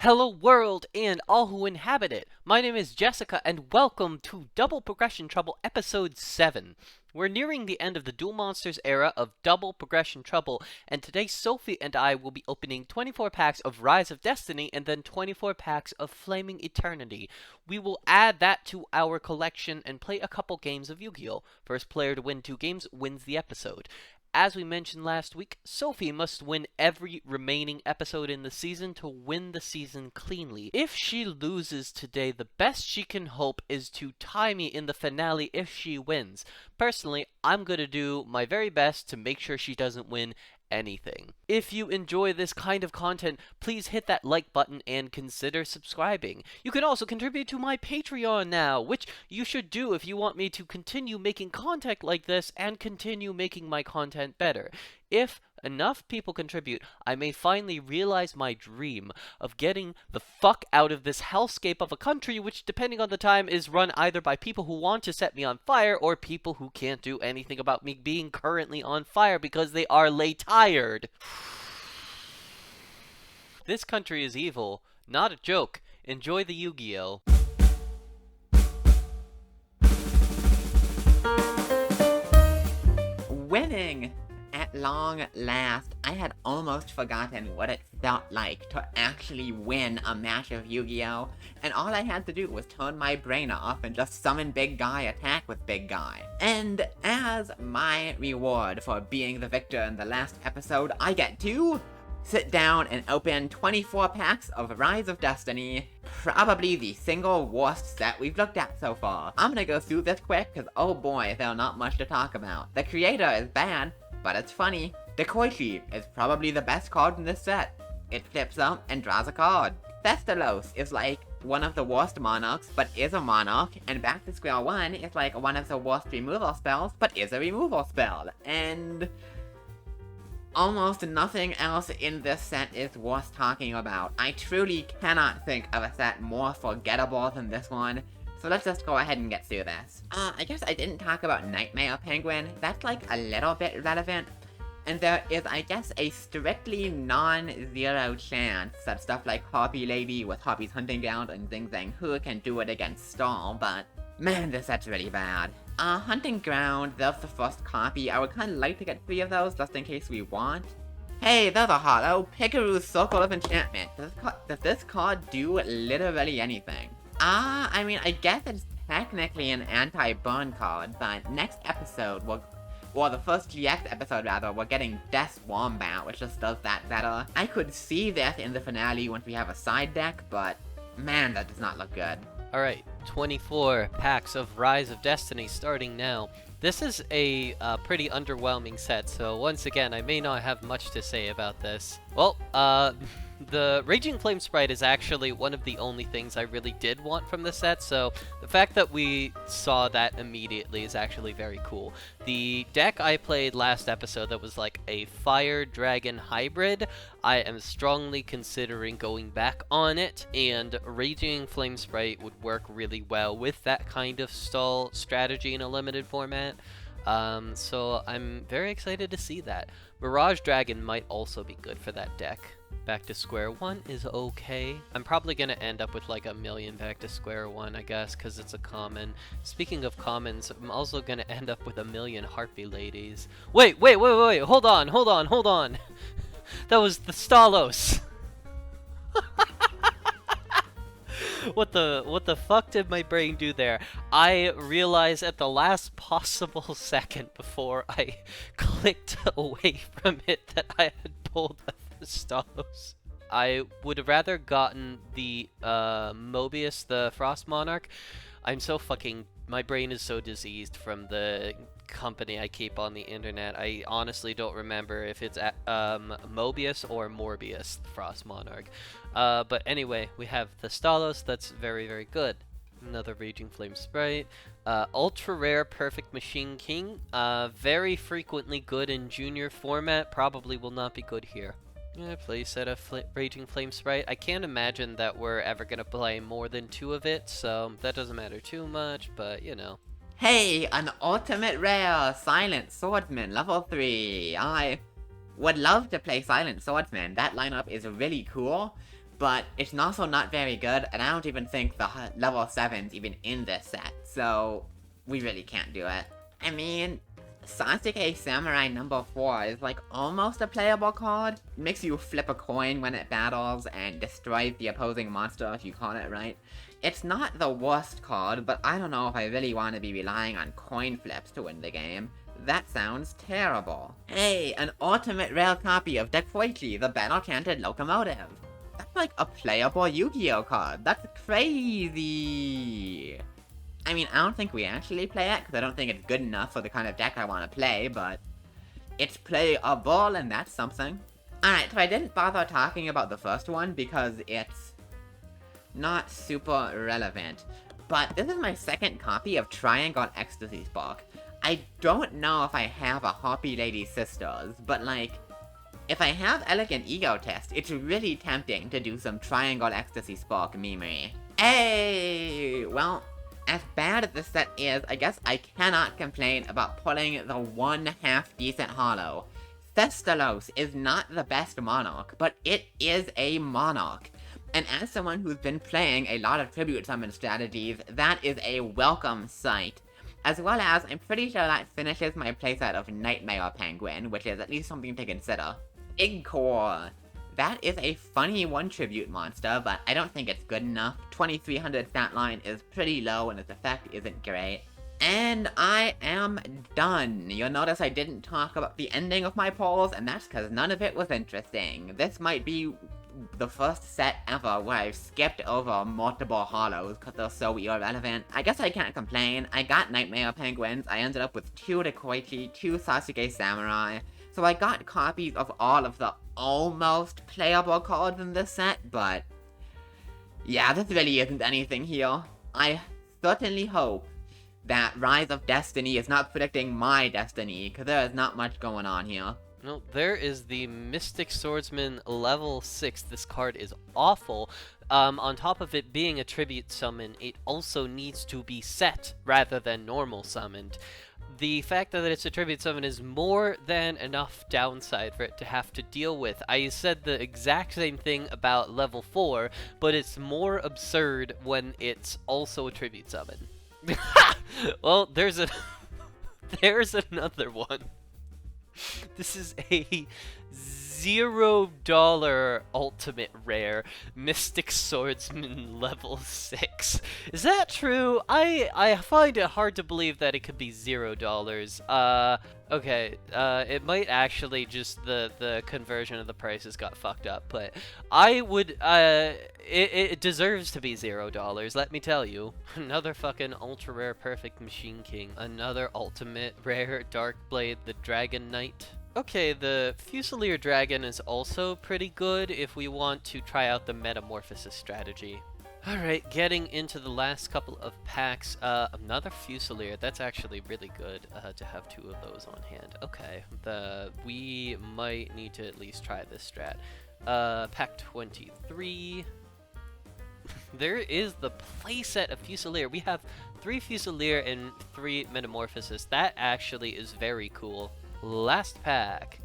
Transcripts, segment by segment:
Hello world and all who inhabit it. My name is Jessica and welcome to Double Progression Trouble episode 7. We're nearing the end of the Duel Monsters era of Double Progression Trouble, and today Sophie and I will be opening 24 packs of Rise of Destiny and then 24 packs of Flaming Eternity. We will add that to our collection and play a couple games of Yu-Gi-Oh! First player to win 2 games wins the episode. As we mentioned last week, Sophie must win every remaining episode in the season to win the season cleanly. If she loses today, the best she can hope is to tie me in the finale if she wins. Personally, I'm gonna do my very best to make sure she doesn't win anything. If you enjoy this kind of content, please hit that like button and consider subscribing. You can also contribute to my Patreon now, which you should do if you want me to continue making content like this and continue making my content better. If enough people contribute, I may finally realize my dream of getting the fuck out of this hellscape of a country which, depending on the time, is run either by people who want to set me on fire or people who can't do anything about me being currently on fire because they are tired. This country is evil. Not a joke. Enjoy the Yu-Gi-Oh! Winning! At long last, I had almost forgotten what it felt like to actually win a match of Yu-Gi-Oh! And all I had to do was turn my brain off and just summon Big Guy, attack with Big Guy. And as my reward for being the victor in the last episode, I get to sit down and open 24 packs of Rise of Destiny, probably the single worst set we've looked at so far. I'm gonna go through this quick, cause oh boy, there's not much to talk about. The creator is bad, but it's funny. Dekoichi is probably the best card in this set. It flips up and draws a card. Thestalos is like one of the worst monarchs, but is a monarch, and Back to Square One is like one of the worst removal spells, but is a removal spell. And almost nothing else in this set is worth talking about. I truly cannot think of a set more forgettable than this one. So let's just go ahead and get through this. I guess I didn't talk about Nightmare Penguin. That's like a little bit relevant. And there is, I guess, a strictly non-zero chance that stuff like Harpy Lady with Harpy's Hunting Ground and Zing Zang Hu can do it against Stall, but man, this set's really bad. Hunting Ground, there's the first copy. I would kind of like to get 3 of those just in case we want. Hey, there's a holo. Pikaru's Circle of Enchantment. Does this card do literally anything? I mean, I guess it's technically an anti-burn card, but next episode, or the first GX episode rather, we're getting Death Wombat, which just does that better. I could see this in the finale once we have a side deck, but man, that does not look good. Alright, 24 packs of Rise of Destiny starting now. This is a pretty underwhelming set, so once again, I may not have much to say about this. Well, the Raging Flame Sprite is actually one of the only things I really did want from the set, so the fact that we saw that immediately is actually very cool. The deck I played last episode that was like a Fire Dragon hybrid, I am strongly considering going back on it, and Raging Flame Sprite would work really well with that kind of stall strategy in a limited format. So I'm very excited to see that. Mirage Dragon might also be good for that deck. Back to Square One is okay. I'm probably gonna end up with like 1,000,000 Back to Square One, I guess, because it's a common. Speaking of commons, I'm also gonna end up with 1,000,000 Harpy Ladies. Wait, hold on. That was the Stalos. What the fuck did my brain do there? I realized at the last possible second before I clicked away from it that I had pulled the Stalos. I would have rather gotten the Mobius, the Frost Monarch. My brain is so diseased from the company I keep on the internet. I honestly don't remember if it's Mobius or Morbius, the Frost Monarch. But anyway, we have the Stalos. That's very, very good. Another Raging Flame Sprite. Ultra Rare Perfect Machine King. Very frequently good in junior format. Probably will not be good here. Play set of Raging Flame Sprite. I can't imagine that we're ever going to play more than 2 of it, so that doesn't matter too much, but you know. Hey, an ultimate rare Silent Swordsman, level 3. I would love to play Silent Swordsman. That lineup is really cool, but it's also not very good, and I don't even think the level 7's even in this set, so we really can't do it. I mean, Sasuke Samurai number 4 is like almost a playable card. It makes you flip a coin when it battles and destroys the opposing monster if you call it right. It's not the worst card, but I don't know if I really want to be relying on coin flips to win the game. That sounds terrible. Hey, an ultimate rare copy of Dekuichi, the battle-chanted locomotive. That's like a playable Yu-Gi-Oh card. That's crazy. I mean, I don't think we actually play it, because I don't think it's good enough for the kind of deck I want to play, but it's playable, and that's something. Alright, so I didn't bother talking about the first one, because it's not super relevant. But this is my second copy of Triangle Ecstasy Spark. I don't know if I have a Harpy Lady Sisters, but like, if I have Elegant Egotist, it's really tempting to do some Triangle Ecstasy Spark memery. Hey, well, as bad as this set is, I guess I cannot complain about pulling the one half-decent holo. Thestalos is not the best Monarch, but it is a Monarch. And as someone who's been playing a lot of Tribute Summon strategies, that is a welcome sight. As well as, I'm pretty sure that finishes my playset of Nightmare Penguin, which is at least something to consider. Igkor. That is a funny one tribute monster, but I don't think it's good enough. 2300 stat line is pretty low and its effect isn't great. And I am done. You'll notice I didn't talk about the ending of my polls, and that's because none of it was interesting. This might be the first set ever where I've skipped over multiple holos because they're so irrelevant. I guess I can't complain. I got Nightmare Penguins, I ended up with 2 Dekuichi, 2 Sasuke Samurai, so I got copies of all of the almost playable cards in this set, but yeah, this really isn't anything here. I certainly hope that Rise of Destiny is not predicting my destiny, because there is not much going on here. No, there is the Mystic Swordsman level 6. This card is awful. On top of it being a tribute summon, it also needs to be set rather than normal summoned. The fact that it's a tribute summon is more than enough downside for it to have to deal with. I said the exact same thing about level 4, but it's more absurd when it's also a tribute summon. Well, there's another one. This is a $0 ultimate rare Mystic Swordsman level 6. Is that true? I find it hard to believe that it could be $0. Okay, it might actually just the conversion of the prices got fucked up, but I would, it deserves to be $0, let me tell you. Another fucking ultra rare Perfect Machine King. Another ultimate rare Darkblade the Dragon Knight. Okay, the Fusilier Dragon is also pretty good if we want to try out the Metamorphosis strategy. Alright, getting into the last couple of packs, another Fusilier. That's actually really good to have 2 of those on hand. Okay, we might need to at least try this strat. Pack 23. There is the playset of Fusilier. We have 3 Fusilier and 3 Metamorphosis. That actually is very cool. Last pack.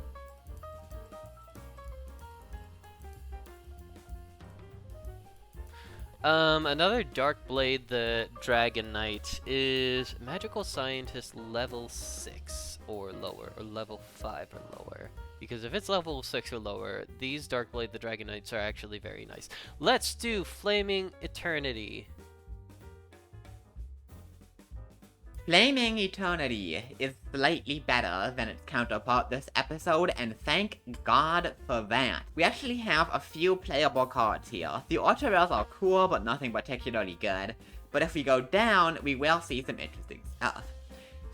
Another Darkblade the Dragon Knight is Magical Scientist level 6 or lower, or level 5 or lower. Because if it's level 6 or lower, these Darkblade the Dragon Knights are actually very nice. Let's do Flaming Eternity. Flaming Eternity is slightly better than its counterpart this episode, and thank God for that. We actually have a few playable cards here. The ultra rares are cool, but nothing particularly good. But if we go down, we will see some interesting stuff.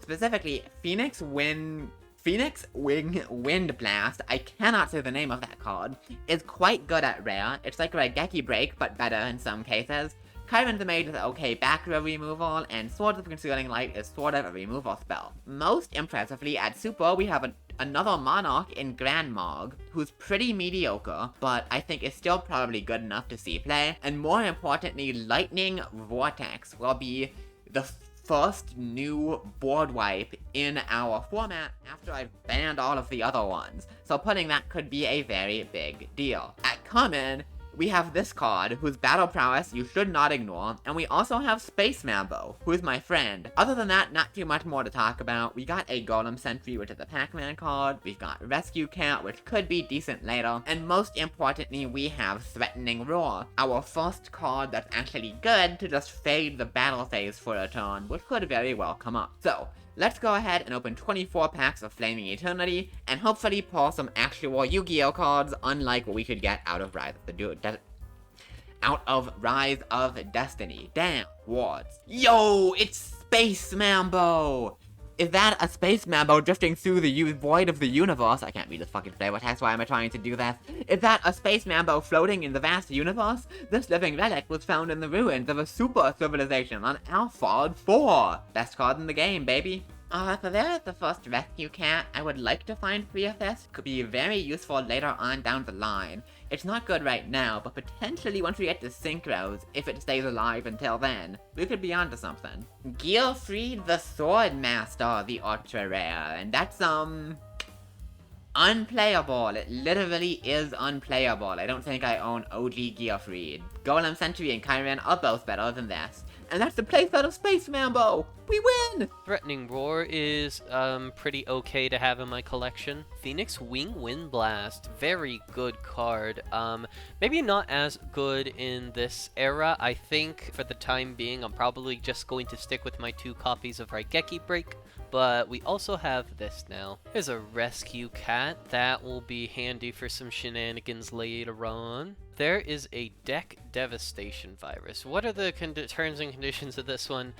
Specifically, Phoenix Wing Wind Blast, I cannot say the name of that card, is quite good at rare. It's like Raigeki Break, but better in some cases. Chiron the Mage is okay back row removal, and Swords of Concealing Light is sort of a removal spell. Most impressively, at Super, we have another Monarch in Grand Mog, who's pretty mediocre, but I think is still probably good enough to see play. And more importantly, Lightning Vortex will be the first new board wipe in our format after I've banned all of the other ones, so putting that could be a very big deal. At Common, we have this card, whose battle prowess you should not ignore, and we also have Space Mambo, who is my friend. Other than that, not too much more to talk about. We got a Golem Sentry, which is a Pac-Man card, we've got Rescue Cat, which could be decent later, and most importantly, we have Threatening Roar, our first card that's actually good to just fade the battle phase for a turn, which could very well come up. So, let's go ahead and open 24 packs of Flaming Eternity, and hopefully pull some actual Yu-Gi-Oh cards, unlike what we could get out of Rise of Destiny. Damn, wards. Yo, it's Space Mambo! Is that a Space Mambo drifting through the void of the universe? I can't read this fucking flavor text, why am I trying to do that? Is that a Space Mambo floating in the vast universe? This living relic was found in the ruins of a super civilization on Alphard 4. Best card in the game, baby. So there's the first Rescue Cat. I would like to find 3 of this. Could be very useful later on down the line. It's not good right now, but potentially once we get to Synchros, if it stays alive until then, we could be onto something. Gearfried the Swordmaster, the ultra rare, and that's, unplayable. It literally is unplayable. I don't think I own OG Gearfried. Golem Sentry and Chiron are both better than this. And that's the playset of Space Mambo! We win! Threatening Roar is pretty okay to have in my collection. Phoenix Wing Wind Blast, very good card. Maybe not as good in this era. I think for the time being I'm probably just going to stick with my 2 copies of Raigeki Break. But we also have this now. There's a Rescue Cat. That will be handy for some shenanigans later on. There is a Deck Devastation Virus. What are the terms and conditions of this one?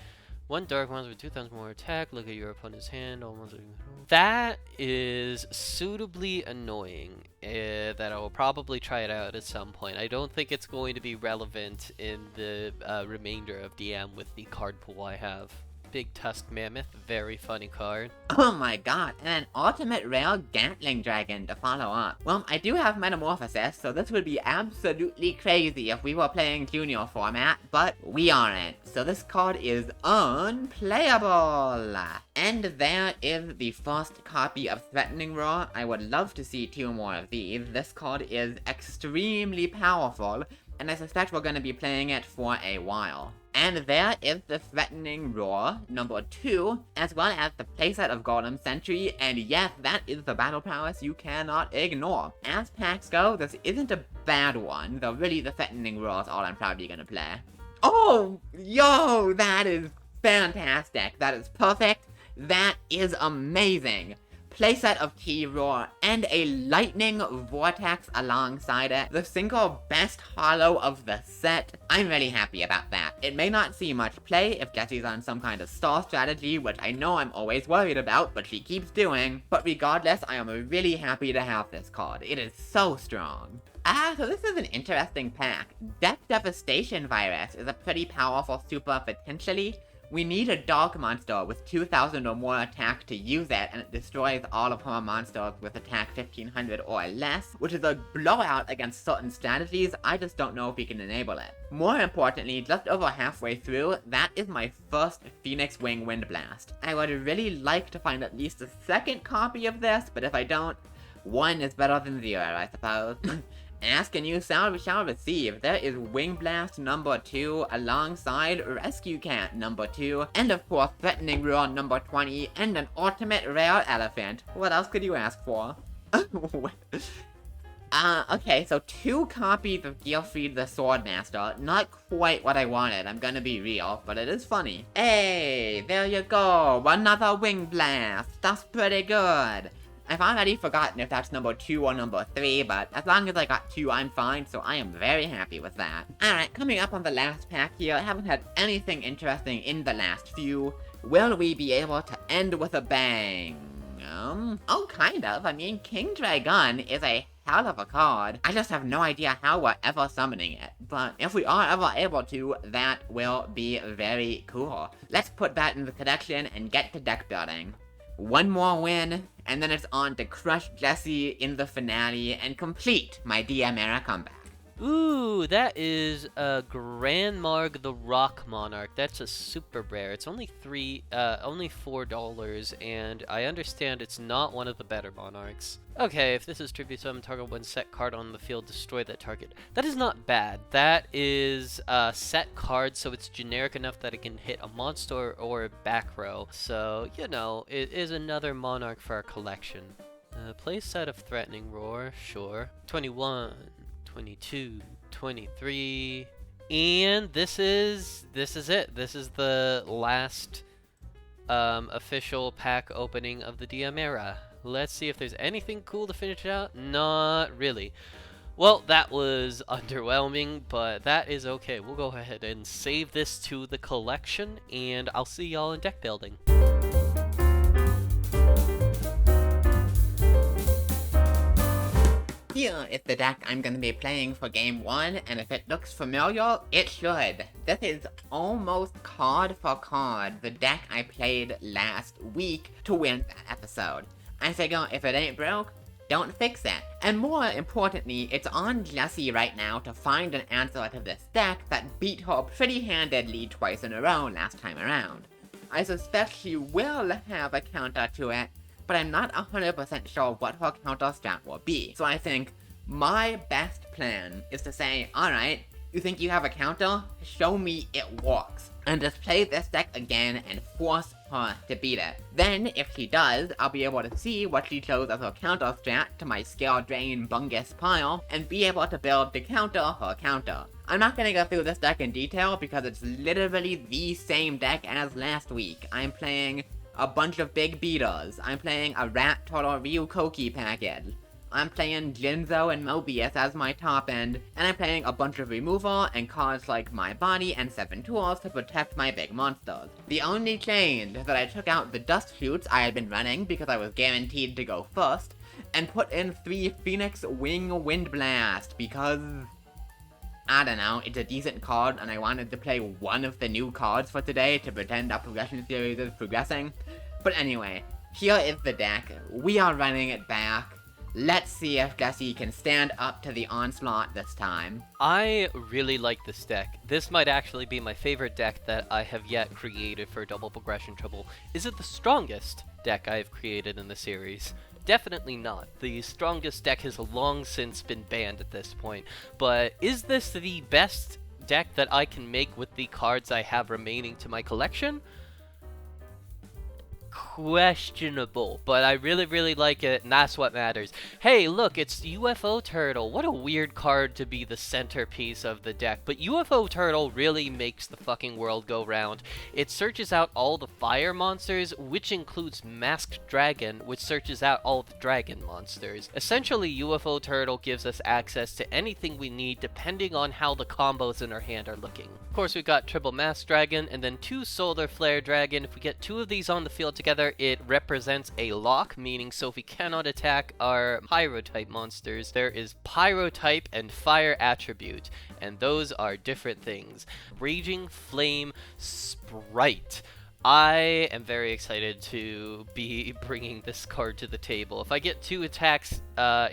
1 dark monster with 2,000 more attack. Look at your opponent's hand. All monsters. That is suitably annoying. That I will probably try it out at some point. I don't think it's going to be relevant in the remainder of DM with the card pool I have. Big Tusk Mammoth, very funny card. Oh my god, and an ultimate rare Gatling Dragon to follow up. Well, I do have Metamorphosis, so this would be absolutely crazy if we were playing Junior format, but we aren't. So this card is unplayable. And there is the first copy of Threatening Roar. I would love to see 2 more of these. This card is extremely powerful, and I suspect we're going to be playing it for a while. And there is the Threatening Roar, number 2, as well as the playset of Golem Sentry, and yes, that is the battle prowess you cannot ignore. As packs go, this isn't a bad one, though really the Threatening Roar is all I'm probably gonna play. Oh, yo, that is fantastic. That is perfect. That is amazing. Playset of T-Roar, and a Lightning Vortex alongside it. The single best holo of the set. I'm really happy about that. It may not see much play if Jessie's on some kind of stall strategy, which I know I'm always worried about, but she keeps doing. But regardless, I am really happy to have this card. It is so strong. So this is an interesting pack. Death Devastation Virus is a pretty powerful super potentially. We need a dog monster with 2,000 or more attack to use it, and it destroys all of her monsters with attack 1,500 or less, which is a blowout against certain strategies. I just don't know if we can enable it. More importantly, just over halfway through, that is my first Phoenix Wing Wind Blast. I would really like to find at least a second copy of this, but if I don't, 1 is better than 0, I suppose. Ask and you shall receive. There is Wing Blast number 2 alongside Rescue Cat number 2, and of course Threatening Roar number 20, and an ultimate rare elephant. What else could you ask for? Okay, so 2 copies of Gearfried the Swordmaster. Not quite what I wanted, I'm gonna be real, but it is funny. Hey, there you go, another Wing Blast. That's pretty good. I've already forgotten if that's number 2 or number 3, but as long as I got 2, I'm fine, so I am very happy with that. Alright, coming up on the last pack here, I haven't had anything interesting in the last few. Will we be able to end with a bang? Oh, kind of. I mean, King Dragon is a hell of a card. I just have no idea how we're ever summoning it. But if we are ever able to, that will be very cool. Let's put that in the collection and get to deck building. 1 more win, and then it's on to crush Jessie in the finale and complete my DM era comeback. Ooh, that is Grandmarg the Rock Monarch. That's a super rare. It's only $4, and I understand it's not one of the better monarchs. Okay, if this is tribute summon, target one set card on the field, destroy that target. That is not bad. That is a set card, so it's generic enough that it can hit a monster or a back row. So, you know, it is another monarch for our collection. Play set of Threatening Roar, sure. 21. 22, 23, and this is it. This is the last official pack opening of the DM era. Let's see if there's anything cool to finish it out. Not really. Well, that was underwhelming, but that is okay. We'll go ahead and save this to the collection, and I'll see y'all in deck building. Here is the deck I'm going to be playing for game 1, and if it looks familiar, it should. This is almost card for card the deck I played last week to win that episode. I figure if it ain't broke, don't fix it. And more importantly, it's on Jessie right now to find an answer to this deck that beat her pretty handedly twice in a row last time around. I suspect she will have a counter to it, but I'm not 100% sure what her counter strat will be. So I think my best plan is to say, alright, you think you have a counter? Show me it works. And just play this deck again and force her to beat it. Then, if she does, I'll be able to see what she chose as her counter strat to my Scale Drain Bungus pile, and be able to build to counter her counter. I'm not gonna go through this deck in detail because it's literally the same deck as last week. I'm playing a bunch of big beaters. I'm playing a Rat Turtle Ryukoki package. I'm playing Jinzo and Mobius as my top end, and I'm playing a bunch of removal and cards like My Body and 7 tools to protect my big monsters. The only change is that I took out the Dust Shoots I had been running because I was guaranteed to go first, and put in 3 Phoenix Wing Wind Blast because I don't know, it's a decent card and I wanted to play one of the new cards for today to pretend our progression series is progressing. But anyway, here is the deck. We are running it back. Let's see if Jessie can stand up to the onslaught this time. I really like this deck. This might actually be my favorite deck that I have yet created for Double Progression Trouble. Is it the strongest deck I have created in the series? Definitely not. The strongest deck has long since been banned at this point. But is this the best deck that I can make with the cards I have remaining to my collection? Questionable, but I really like it, and that's what matters. Hey, look, it's UFO Turtle. What a weird card to be the centerpiece of the deck, but UFO Turtle really makes the fucking world go round. It searches out all the fire monsters, which includes Masked Dragon, which searches out all the dragon monsters. Essentially, UFO Turtle gives us access to anything we need depending on how the combos in our hand are looking. Of course, we've got triple Masked Dragon and then 2 Solar Flare Dragon. If we get 2 of these on the field together, it represents a lock, meaning Sophie cannot attack our Pyro-type monsters. There is Pyro-type and Fire attribute, and those are different things. Raging Flame Sprite. I am very excited to be bringing this card to the table. If I get 2 attacks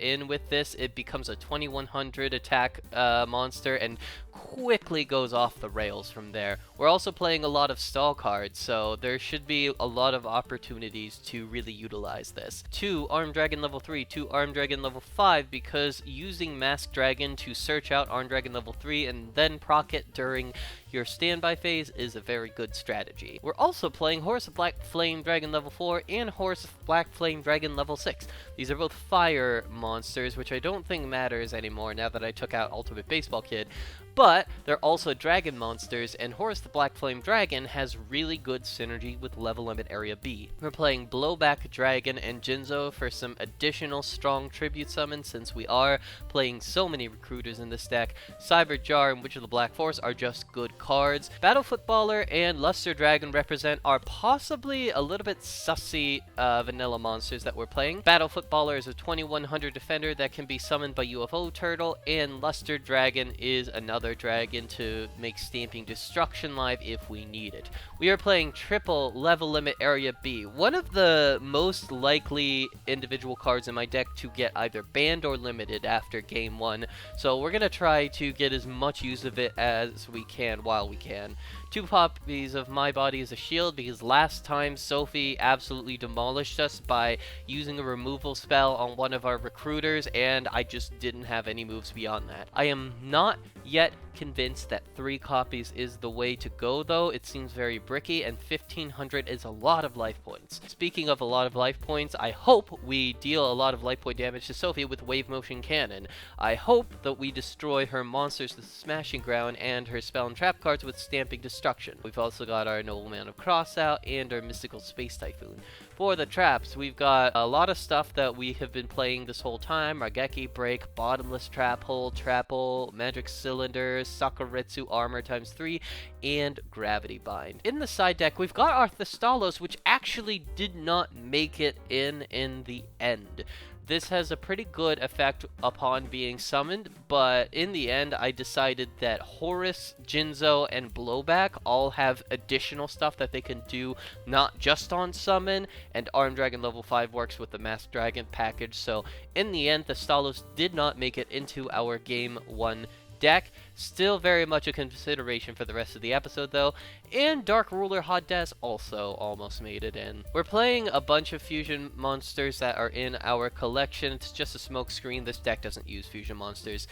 in with this, it becomes a 2100 attack monster and quickly goes off the rails from there. We're also playing a lot of stall cards, so there should be a lot of opportunities to really utilize this. 2 Armed Dragon level 3, 2 Armed Dragon level 5, because using Masked Dragon to search out Armed Dragon level 3 and then proc it during your standby phase is a very good strategy. We're also playing Horus of Black Flame Dragon level 4 and Horus of Black Flame Dragon level 6. These are both fire monsters, which I don't think matters anymore now that I took out Ultimate Baseball Kid. But they're also dragon monsters, and Horus the Black Flame Dragon has really good synergy with Level Limit Area B. We're playing Blowback Dragon and Jinzo for some additional strong tribute summons, since we are playing so many recruiters in this deck. Cyber Jar and Witch of the Black Force are just good cards. Battle Footballer and Luster Dragon represent 100% are possibly a little bit sussy vanilla monsters that we're playing. Battle Footballer is a 2100 defender that can be summoned by UFO Turtle, and Luster Dragon is another dragon to make Stamping Destruction live if we need it. We are playing triple level limit area B, one of the most likely individual cards in my deck to get either banned or limited after game 1, so we're gonna try to get as much use of it as we can while we can. 2 copies of My Body as a Shield, because last time Sophie absolutely demolished us by using a removal spell on one of our recruiters, and I just didn't have any moves beyond that. I am not yet convinced that 3 copies is the way to go, though. It seems very bricky, and 1500 is a lot of life points. Speaking of a lot of life points, I hope we deal a lot of life point damage to Sophie with Wave Motion Cannon. I hope that we destroy her monsters with Smashing Ground and her spell and trap cards with Stamping Destruction. We've also got our Noble Man of Crossout and our Mystical Space Typhoon. For the traps, we've got a lot of stuff that we have been playing this whole time. Raigeki Break, Bottomless Trap Hole, Trapple, Magic Cylinder, Sakuretsu Armor ×3, and Gravity Bind. In the side deck, we've got our Thestalos, which actually did not make it in the end. This has a pretty good effect upon being summoned, but in the end, I decided that Horus, Jinzo, and Blowback all have additional stuff that they can do, not just on summon, and Armed Dragon level 5 works with the Masked Dragon package, so in the end, the Stalos did not make it into our Game 1 deck. Still very much a consideration for the rest of the episode, though. And Dark Ruler Hadess also almost made it in. We're playing a bunch of fusion monsters that are in our collection. It's just a smoke screen. This deck doesn't use fusion monsters.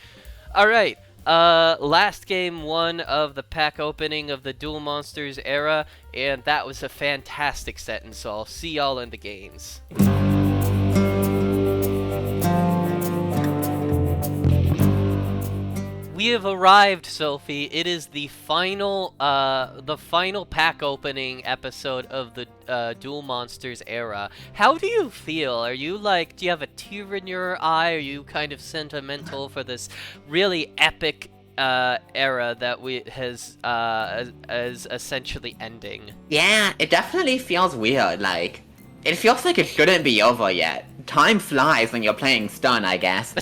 Alright, last game 1 of the pack opening of the Duel Monsters era, and that was a fantastic set, and so I'll see y'all in the games. We have arrived, Sophie. It is the final pack opening episode of the Duel Monsters era. How do you feel? Are you like, do you have a tear in your eye? Are you kind of sentimental for this really epic era that is essentially ending? Yeah, it definitely feels weird, like, it feels like it shouldn't be over yet. Time flies when you're playing Stun, I guess.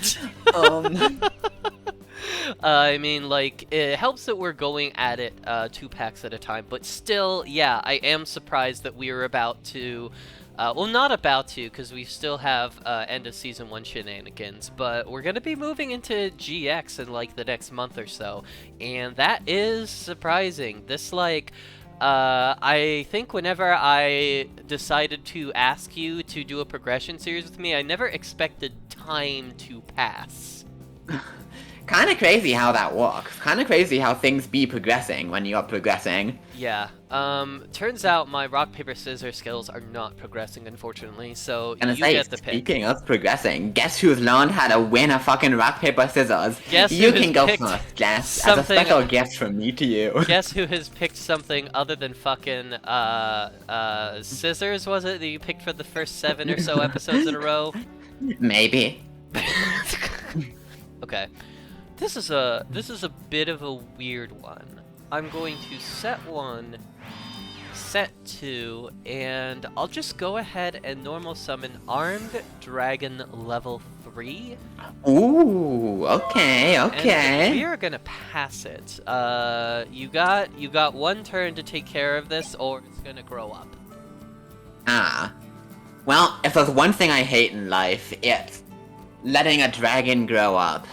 I mean, like, it helps that we're going at it 2 packs at a time, but still, yeah, I am surprised that we are about to, well, not about to, because we still have end of Season 1 shenanigans, but we're going to be moving into GX in, like, the next month or so, and that is surprising. This, like, I think whenever I decided to ask you to do a progression series with me, I never expected time to pass. Kinda crazy how that works. Kinda crazy how things be progressing when you're progressing. Yeah, turns out my rock, paper, scissors skills are not progressing, unfortunately, so you get the pick. Speaking of progressing, guess who's learned how to win a fucking rock, paper, scissors? Guess you who can go picked first, Jess, as a special gift from me to you. Guess who has picked something other than fucking, scissors, was it, that you picked for the first 7 or so episodes in a row? Maybe. Okay. This is a bit of a weird one. I'm going to set 1, set 2, and I'll just go ahead and normal summon Armed Dragon level 3. Ooh, okay. And we are gonna pass it. You got 1 turn to take care of this, or it's gonna grow up. Ah. Well, if there's one thing I hate in life, it's letting a dragon grow up.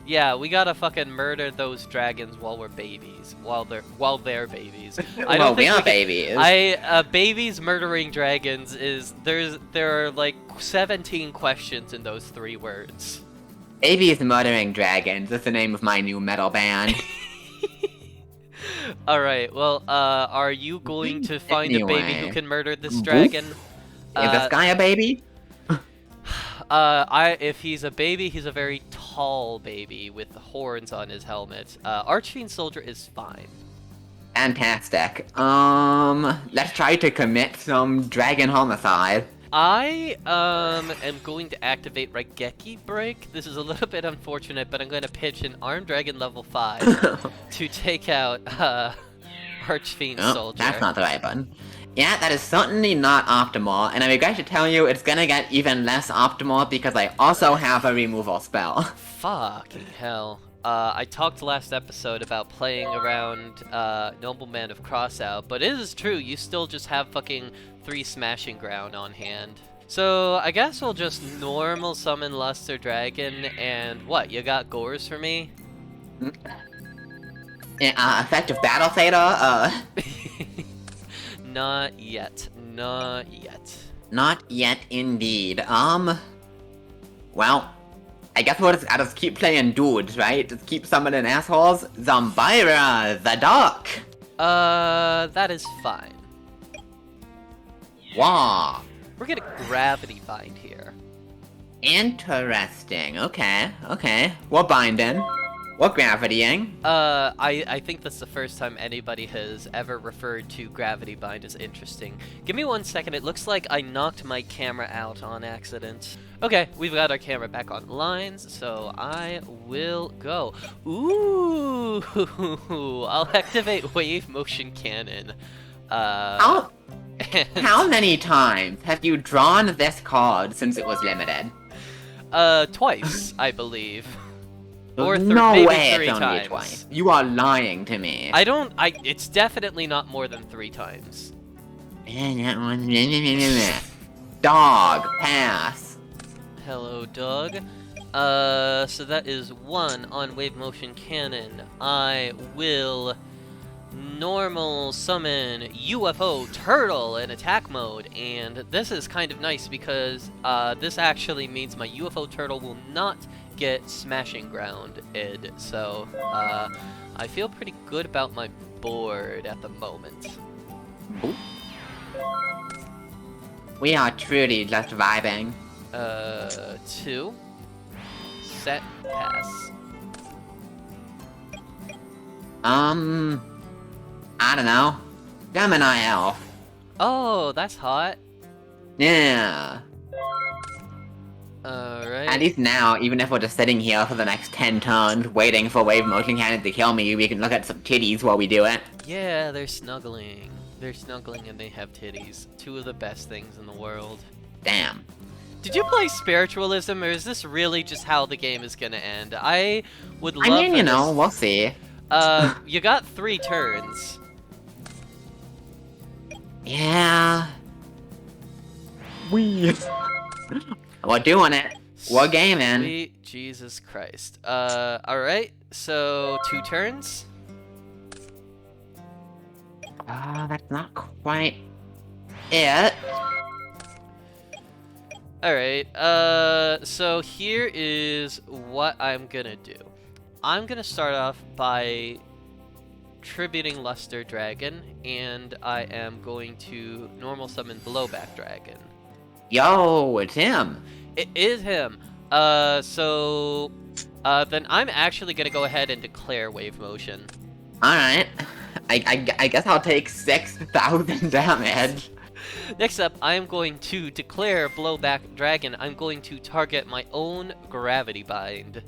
Yeah, we gotta fucking murder those dragons while we're babies. While they're babies. I don't think we are babies. Babies murdering dragons is there are like 17 questions in those 3 words. Babies murdering dragons is the name of my new metal band. Alright, well, are you going to find a baby who can murder this dragon? Is this guy a baby? If he's a baby, he's a very tall baby with horns on his helmet. Archfiend Soldier is fine. Fantastic. Let's try to commit some dragon homicide. I am going to activate Raigeki Break. This is a little bit unfortunate, but I'm going to pitch an Armed Dragon level 5 to take out Archfiend Oh, Soldier. that's not the right button. Yeah, that is certainly not optimal, and I regret to tell you it's gonna get even less optimal because I also have a removal spell. Fucking hell. I talked last episode about playing around Nobleman of Crossout, but it is true, you still just have fucking 3 Smashing Ground on hand. So, I guess we'll just normal summon Luster Dragon, and what, you got Gores for me? Yeah, effective battle theta, Not yet. Not yet. not yet indeed. Well, I guess I'll just keep playing dudes, right? Just keep summoning assholes. Zombyra, the Dark! That is fine. Wow. We're gonna Gravity Bind here. Interesting. Okay. We're binding. We're gravitying. I think that's the first time anybody has ever referred to Gravity Bind as interesting. Give me 1 second, it looks like I knocked my camera out on accident. Okay, we've got our camera back on lines, so I will go. Ooh, I'll activate Wave Motion Cannon. How many times have you drawn this card since it was limited? Twice, I believe. No maybe way 3 it's only times. twice. You are lying to me. It's definitely not more than 3 times. Dog, pass. Hello, dog. So that is 1 on Wave Motion Cannon. I will normal summon UFO Turtle in attack mode, and this is kind of nice because this actually means my UFO Turtle will not get Smashing Ground id, so I feel pretty good about my board at the moment. Ooh. We are truly just vibing. 2. Set, pass. I don't know. Gemini Elf. Oh, that's hot. Yeah. Alright. At least now, even if we're just sitting here for the next 10 turns, waiting for Wave Motion Cannon to kill me, we can look at some titties while we do it. Yeah, they're snuggling. They're snuggling and they have titties. 2 of the best things in the world. Damn. Did you play Spiritualism, or is this really just how the game is gonna end? I would love I mean, for you know, this- we'll see. You got 3 turns. Yeah. We're doing it. We're gaming. Sweet Jesus Christ. Alright, so 2 turns? That's not quite it. Alright, so here is what I'm gonna do. I'm gonna start off by tributing Luster Dragon, and I am going to normal summon Blowback Dragon. Yo, it's him. It is him! Then I'm actually gonna go ahead and declare Wave Motion. Alright. I guess I'll take 6,000 damage. Next up, I'm going to declare Blowback Dragon. I'm going to target my own Gravity Bind.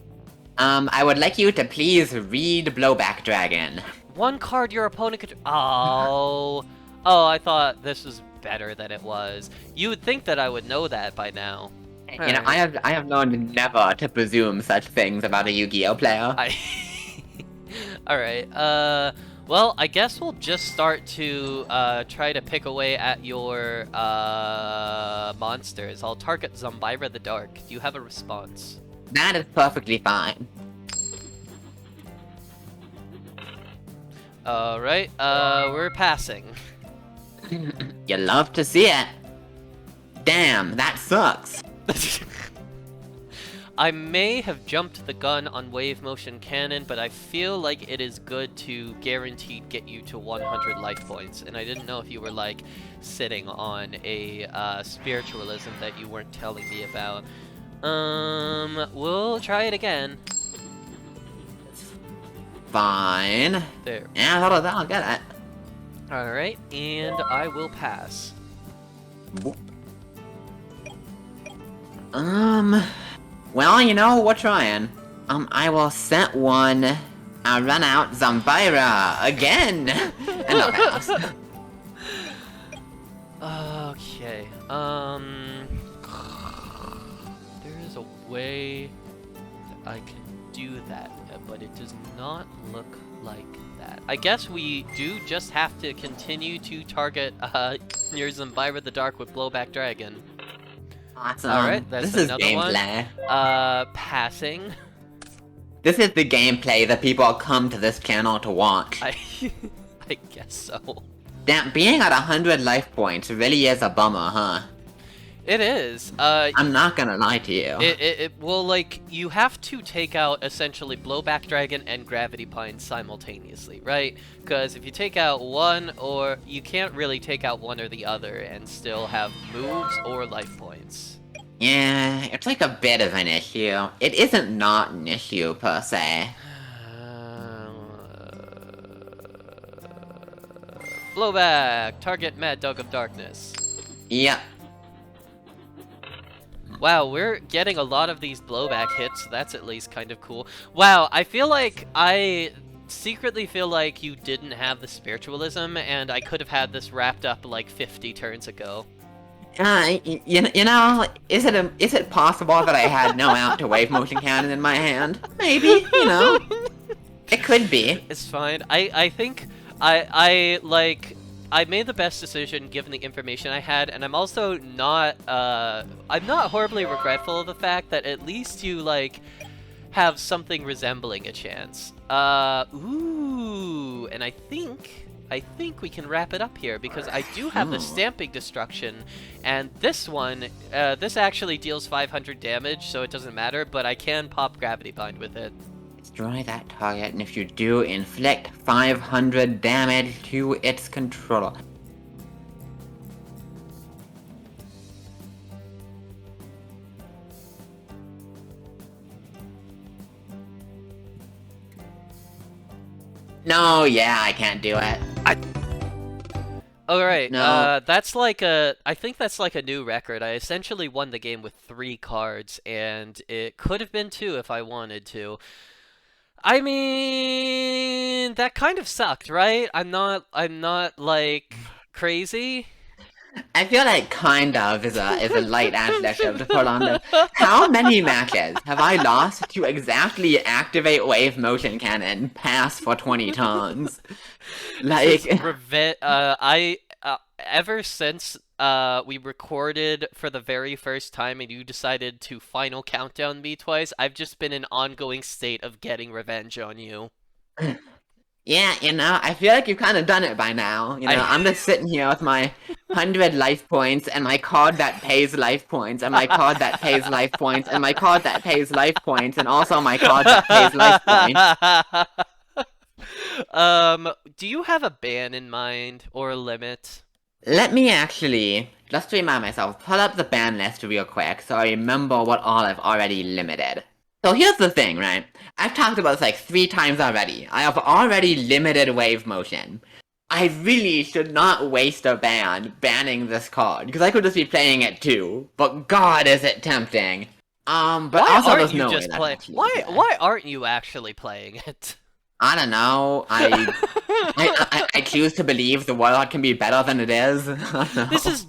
I would like you to please read Blowback Dragon. 1 card your opponent could. Oh. Oh, I thought this was better than it was. You would think that I would know that by now. You know, I have learned never to presume such things about a Yu-Gi-Oh player. Alright, well, I guess we'll just start to try to pick away at your monsters. I'll target Zombyra the Dark. Do you have a response? That is perfectly fine. Alright, we're passing. You love to see it. Damn, that sucks. I may have jumped the gun on Wave Motion Cannon, but I feel like it is good to guaranteed get you to 100 life points, and I didn't know if you were, like, sitting on a spiritualism that you weren't telling me about. We'll try it again. Fine. There. Yeah, that'll get it. Alright, and I will pass. Well, you know, we're trying. I will set 1 I'll run out Zambaira again! And I'll pass. Okay, there is a way that I can do that, but it does not look like that. I guess we do just have to continue to target, near Zambaira the Dark with Blowback Dragon. Awesome. Alright, that's this is another one. gameplay. Passing. This is the gameplay that people come to this channel to watch. I guess so. Damn, being at 100 life points really is a bummer, huh? It is. I'm not gonna lie to you. Well, like, you have to take out essentially Blowback Dragon and Gravity Pine simultaneously, right? Because if you take out one, or you can't really take out one or the other and still have moves or life points. Yeah, it's like a bit of an issue. It isn't not an issue, per se. Blowback! Target Mad Dog of Darkness. Yep. Wow, we're getting a lot of these blowback hits, so that's at least kind of cool. Wow, I secretly feel like you didn't have the spiritualism, and I could have had this wrapped up like 50 turns ago. You know, is it possible that I had no out to wave motion cannon in my hand? Maybe, you know. It could be. It's fine. I think I made the best decision given the information I had, and I'm also not I'm not horribly regretful of the fact that at least you like have something resembling a chance. Ooh, and I think we can wrap it up here because I do have the Stamping Destruction, and this one, this actually deals 500 damage, so it doesn't matter, but I can pop Gravity Bind with it. Destroy that target, and if you do, inflict 500 damage to its controller. No, yeah, I can't do it. Alright, No. that's like I think that's like a new record. I essentially won the game with 3 cards, and it could have been 2 if I wanted to. I mean, that kind of sucked, right? I'm not like crazy. I feel like kind of is a light adjective to put on there. How many matches have I lost to exactly activate wave motion cannon, pass for 20 turns? Like, Ever since we recorded for the very first time and you decided to final countdown me twice, I've just been in an ongoing state of getting revenge on you. yeah, you know, I feel like you've kind of done it by now. You know, I'm just sitting here with my 100 life points, and my card that pays life points, and my card that pays life points, and my card that pays life points, and also my card that pays life points. Do you have a ban in mind or a limit? Let me actually, just to remind myself, pull up the ban list real quick so I remember what all I've already limited. So here's the thing, right? I've talked about this like 3 times already. I have already limited wave motion. I really should not waste a ban banning this card, because I could just be playing it too. But God, is it tempting. But why also aren't there's you no just way playing? that's Why aren't you actually playing it? I don't know. I choose to believe the world can be better than it is. This is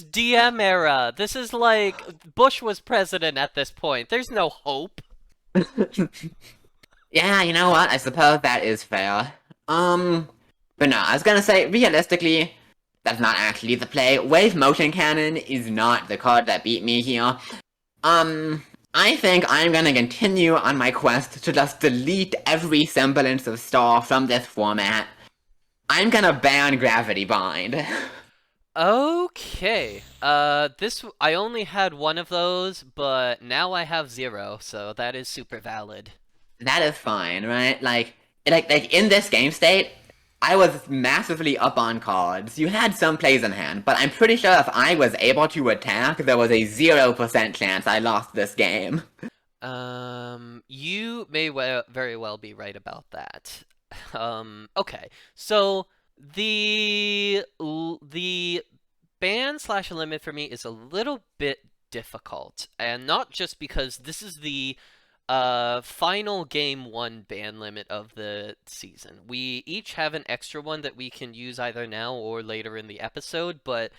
DM era. This is like Bush was president at this point. There's no hope. Yeah, you know what? I suppose that is fair. But no, I was gonna say, realistically, that's not actually the play. Wave Motion Cannon is not the card that beat me here. I think I'm gonna continue on my quest to just delete every semblance of Star from this format. I'm gonna ban Gravity Bind. Okay. I only had one of those, but now I have 0, so that is super valid. That is fine, right? Like in this game state, I was massively up on cards. You had some plays in hand, but I'm pretty sure if I was able to attack, there was a 0% chance I lost this game. You may very well be right about that. Okay. So the ban/limit for me is a little bit difficult, and not just because this is the final game 1 ban limit of the season. We each have an extra one that we can use either now or later in the episode, but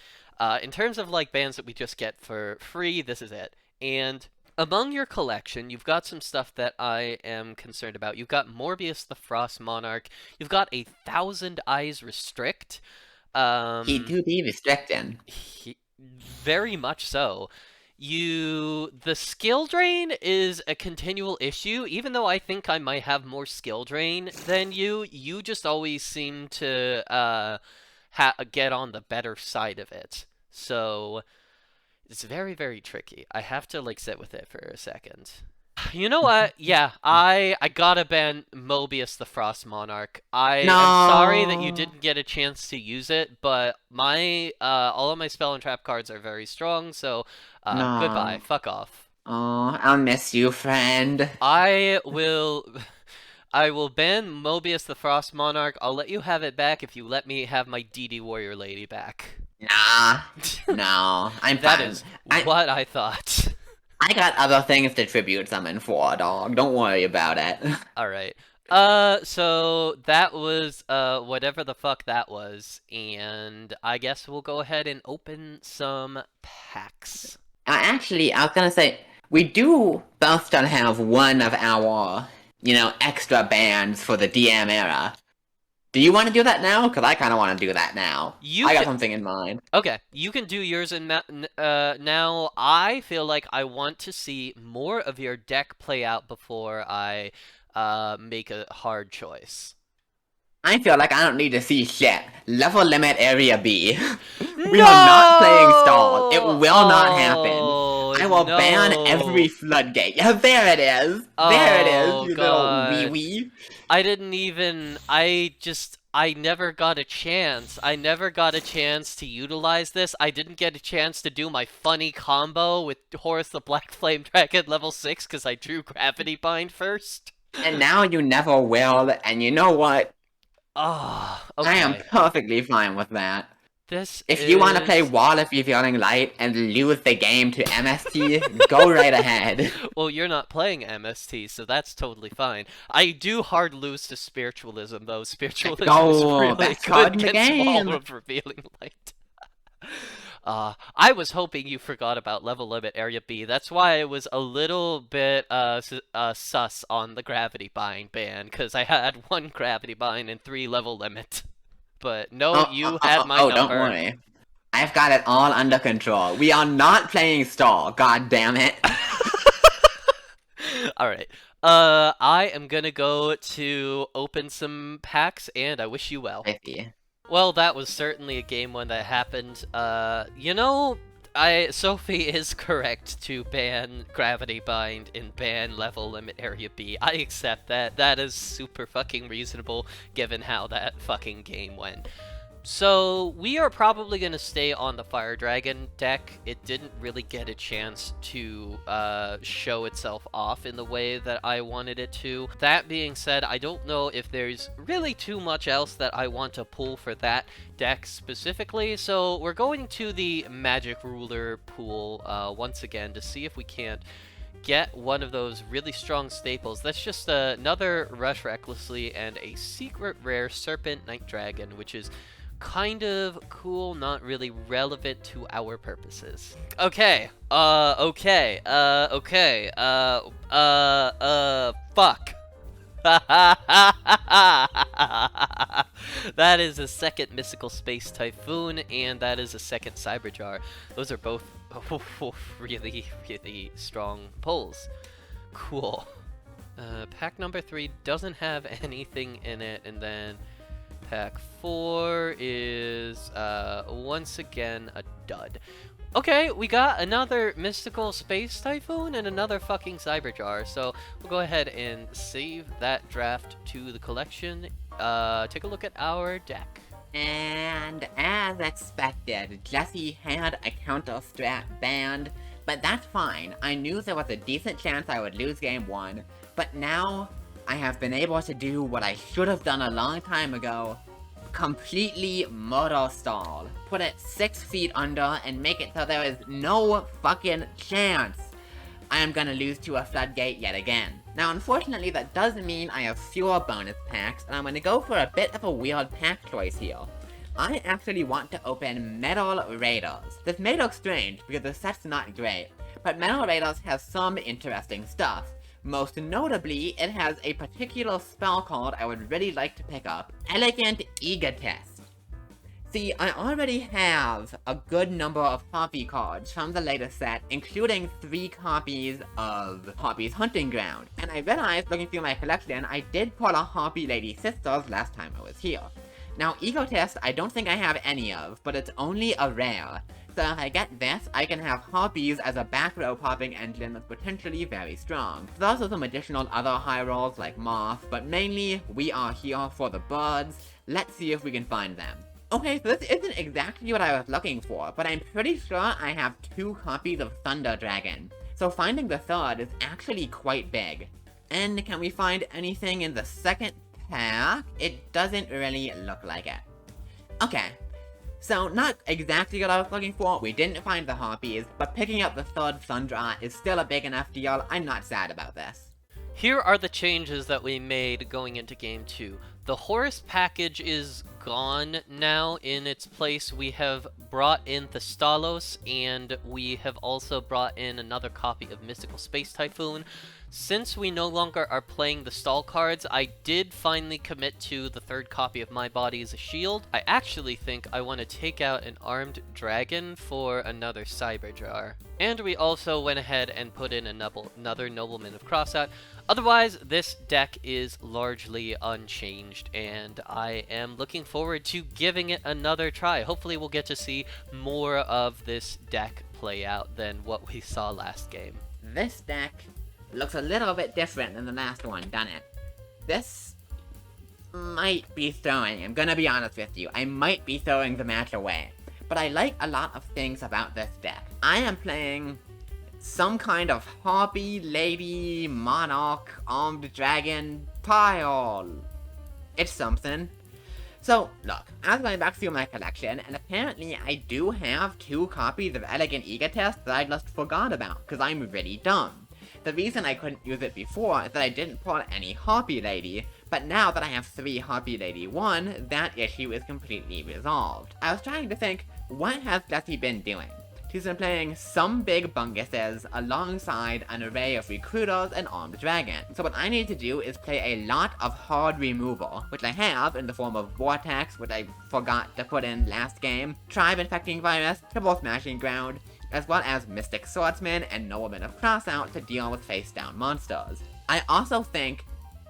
in terms of like bans that we just get for free, this is it. And among your collection, you've got some stuff that I am concerned about. You've got Morbius the Frost Monarch. You've got a Thousand Eyes Restrict. He do be restricting. Very much so. The skill drain is a continual issue. Even though I think I might have more skill drain than you just always seem to get on the better side of it. So it's very, very tricky. I have to like sit with it for a second. You know what? Yeah, I gotta ban Mobius the Frost Monarch. I am sorry that you didn't get a chance to use it, but my all of my spell and trap cards are very strong, so goodbye. Fuck off. Oh, I'll miss you, friend. I will ban Mobius the Frost Monarch. I'll let you have it back if you let me have my DD Warrior Lady back. Nah, no, I'm That fine. is what I thought. I got other things to tribute summon for, dog. Don't worry about it. Alright. So that was, whatever the fuck that was, and I guess we'll go ahead and open some packs. Actually, I was gonna say, we do both still have one of our, extra bands for the DM era. Do you want to do that now? Because I kind of want to do that now. I got something in mind. Okay, you can do yours now. I feel like I want to see more of your deck play out before I make a hard choice. I feel like I don't need to see shit. Level limit area B. We are not playing stall. It will not happen. I will ban every floodgate. Yeah, there it is. There it is, you little wee-wee. I never got a chance. I never got a chance to utilize this. I didn't get a chance to do my funny combo with Horus the Black Flame Dragon level 6 because I drew Gravity Bind first. And now you never will, and you know what? Oh, okay. I am perfectly fine with that. If you want to play Wall of Revealing Light and lose the game to MST, go right ahead. Well, you're not playing MST, so that's totally fine. I do hard lose to Spiritualism, though. Spiritualism is really good against Wall of Revealing Light. I was hoping you forgot about level limit area B. That's why I was a little bit sus on the Gravity Bind ban, because I had 1 Gravity Bind and 3 level limit. But no, you had my number. Don't worry. I've got it all under control. We are not playing stall, god damn it. Alright. I am gonna go to open some packs, and I wish you well. Well, that was certainly a game one that happened. Sophie is correct to ban Gravity Bind and ban level limit area B. I accept that. That is super fucking reasonable given how that fucking game went. So, we are probably going to stay on the Fire Dragon deck. It didn't really get a chance to show itself off in the way that I wanted it to. That being said, I don't know if there's really too much else that I want to pull for that deck specifically, so we're going to the Magic Ruler pool once again to see if we can't get one of those really strong staples. That's just another Rush Recklessly and a secret rare Serpent Night Dragon, which is kind of cool, not really relevant to our purposes. Okay, fuck. That is a second Mystical Space Typhoon, and that is a second Cyberjar. Those are both really, really strong pulls. Cool. Pack number 3 doesn't have anything in it, and then Pack 4 is, once again, a dud. Okay, we got another Mystical Space Typhoon and another fucking Cyberjar, so we'll go ahead and save that draft to the collection. Take a look at our deck. And as expected, Jesse had a counter-strat banned, but that's fine. I knew there was a decent chance I would lose game 1, but now I have been able to do what I should have done a long time ago. Completely murder stall. Put it 6 feet under and make it so there is no fucking chance I am gonna lose to a floodgate yet again. Now unfortunately that does mean I have fewer bonus packs, and I'm gonna go for a bit of a weird pack choice here. I actually want to open Metal Raiders. This may look strange because the set's not great, but Metal Raiders has some interesting stuff. Most notably, it has a particular spell card I would really like to pick up, Elegant Egotist. See, I already have a good number of Harpy cards from the latest set, including 3 copies of Harpy's Hunting Ground, and I realized looking through my collection, I did pull a Harpy Lady Sisters last time I was here. Now, Egotist, I don't think I have any of, but it's only a rare. So if I get this, I can have Harpies as a back row popping engine that's potentially very strong. There's also some additional other high rolls like Moth, but mainly, we are here for the birds. Let's see if we can find them. Okay, so this isn't exactly what I was looking for, but I'm pretty sure I have 2 copies of Thunder Dragon. So finding the third is actually quite big. And can we find anything in the second pack? It doesn't really look like it. Okay. So, not exactly what I was looking for, we didn't find the Harpies, but picking up the third Thundra is still a big enough deal. I'm not sad about this. Here are the changes that we made going into Game 2. The Horus package is gone now. In its place, we have brought in the Stalos, and we have also brought in another copy of Mystical Space Typhoon. Since we no longer are playing the stall cards, I did finally commit to the third copy of My Body as a Shield. I actually think I want to take out an Armed Dragon for another Cyber Jar. And we also went ahead and put in another Nobleman of Crossout. Otherwise, this deck is largely unchanged, and I am looking forward to giving it another try. Hopefully we'll get to see more of this deck play out than what we saw last game. This deck looks a little bit different than the last one, doesn't it? This might be throwing, I'm gonna be honest with you, I might be throwing the match away. But I like a lot of things about this deck. I am playing some kind of Harpy, Lady, Monarch, Armed Dragon pile. It's something. So, look, I was going back through my collection, and apparently I do have 2 copies of Elegant Egotist that I just forgot about, because I'm really dumb. The reason I couldn't use it before is that I didn't pull any Harpy Lady, but now that I have 3 Harpy Lady 1, that issue is completely resolved. I was trying to think, what has Jessie been doing? She's been playing some big bunguses alongside an array of Recruiters and Armed Dragon. So what I need to do is play a lot of hard removal, which I have in the form of Vortex, which I forgot to put in last game, Tribe Infecting Virus, Triple Smashing Ground, as well as Mystic Swordsman and Nobleman of Crossout to deal with face-down monsters. I also think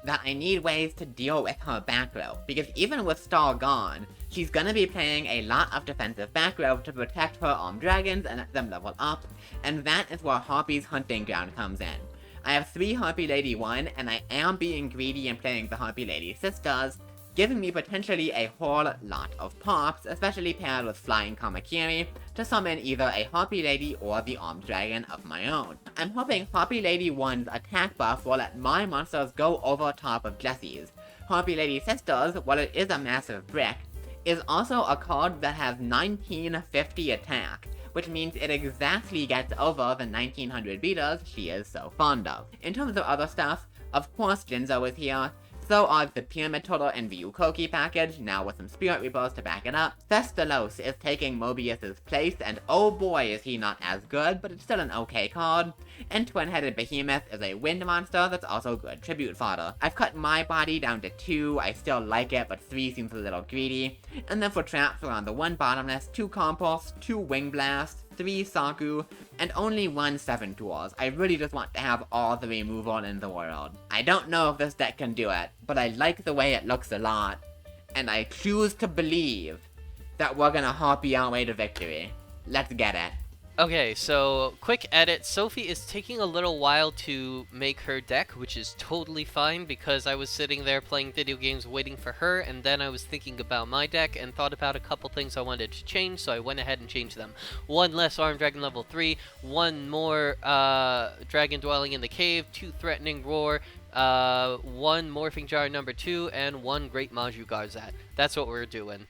that I need ways to deal with her back row, because even with Star gone, she's gonna be playing a lot of defensive back row to protect her Armed Dragons and let them level up, and that is where Harpy's Hunting Ground comes in. I have 3 Harpy Lady 1, and I am being greedy and playing the Harpy Lady Sisters, giving me potentially a whole lot of pops, especially paired with Flying Kamakiri, to summon either a Harpy Lady or the Armed Dragon of my own. I'm hoping Harpy Lady 1's attack buff will let my monsters go over top of Jessie's. Harpy Lady Sisters, while it is a massive brick, is also a card that has 1950 attack, which means it exactly gets over the 1900 beaters she is so fond of. In terms of other stuff, of course Jinzo is here, so are the Pyramid Turtle and Ryukoki package, now with some Spirit Rebirths to back it up. Thestalos is taking Mobius's place, and oh boy is he not as good, but it's still an okay card. And Twin-Headed Behemoth is a wind monster that's also good tribute fodder. I've cut My Body down to 2, I still like it, but 3 seems a little greedy. And then for traps, we're on the 1 Bottomless, 2 Compulse, 2 Wing Blast, 3 Saku, and only 1 7 Tools. I really just want to have all the removal in the world. I don't know if this deck can do it, but I like the way it looks a lot, and I choose to believe that we're gonna Harpy our way to victory. Let's get it. Okay, so quick edit. Sophie is taking a little while to make her deck, which is totally fine because I was sitting there playing video games waiting for her, and then I was thinking about my deck and thought about a couple things I wanted to change, so I went ahead and changed them. 1 less Armed Dragon level 3, 1 more Dragon Dwelling in the Cave, 2 Threatening Roar, 1 Morphing Jar number 2, and 1 Great Maju Garzat. That's what we're doing.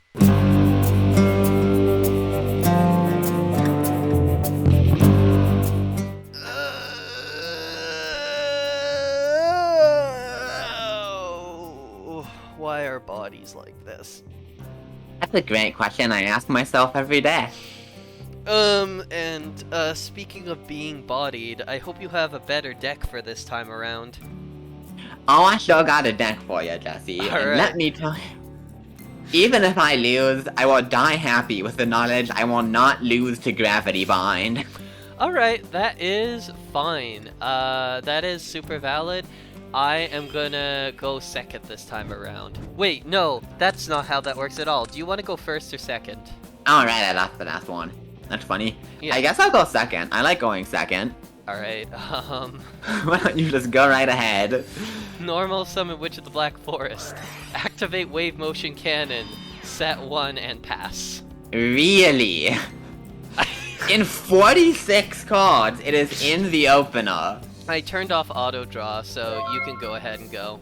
why are bodies like this? That's a great question I ask myself every day. Speaking of being bodied, I hope you have a better deck for this time around. Oh, I sure got a deck for you, Jesse. And Alright. let me tell you, even if I lose, I will die happy with the knowledge I will not lose to Gravity Bind. Alright, that is fine. That is super valid. I am gonna go second this time around. Wait, no, that's not how that works at all. Do you want to go first or second? Alright, I lost the last one. That's funny. Yeah. I guess I'll go second. I like going second. Alright, Why don't you just go right ahead? normal summon Witch of the Black Forest. Activate Wave Motion Cannon. Set 1 and pass. Really? In 46 cards, it is in the opener. I turned off auto draw, so you can go ahead and go.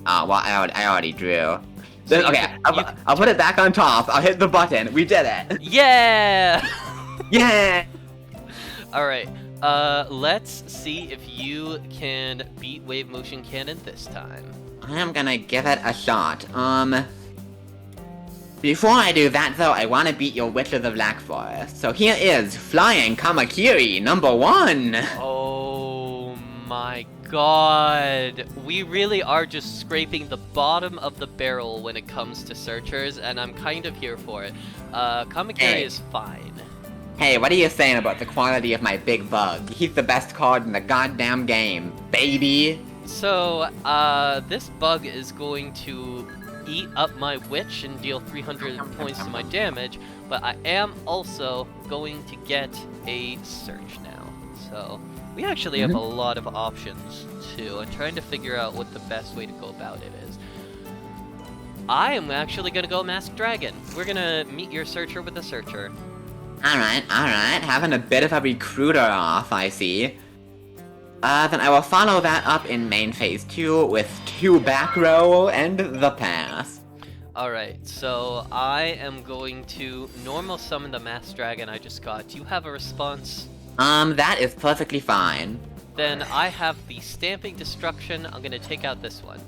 Oh, well, I already drew. So you Okay, can- I'll put it back on top. I'll hit the button. We did it. Yeah! Yeah! Alright, let's see if you can beat Wave Motion Cannon this time. I am gonna give it a shot. Before I do that though, I wanna beat your Witch of the Black Forest. So here is Flying Kamakiri number 1! Oh my god. We really are just scraping the bottom of the barrel when it comes to searchers, and I'm kind of here for it. Kamakiri Hey. is fine. Hey, what are you saying about the quality of my big bug? He's the best card in the goddamn game, baby! So, this bug is going to eat up my witch and deal 300 points to my damage, but I am also going to get a search now. So, we actually have a lot of options too. I'm trying to figure out what the best way to go about it is. I am actually gonna go Masked Dragon. We're gonna meet your searcher with a searcher. Alright, having a bit of a recruiter off, I see. Then I will follow that up in main phase 2 with 2 back row and the pass. Alright, so I am going to normal summon the Masked Dragon I just got. Do you have a response? That is perfectly fine. Then I have the Stamping Destruction. I'm gonna take out this one.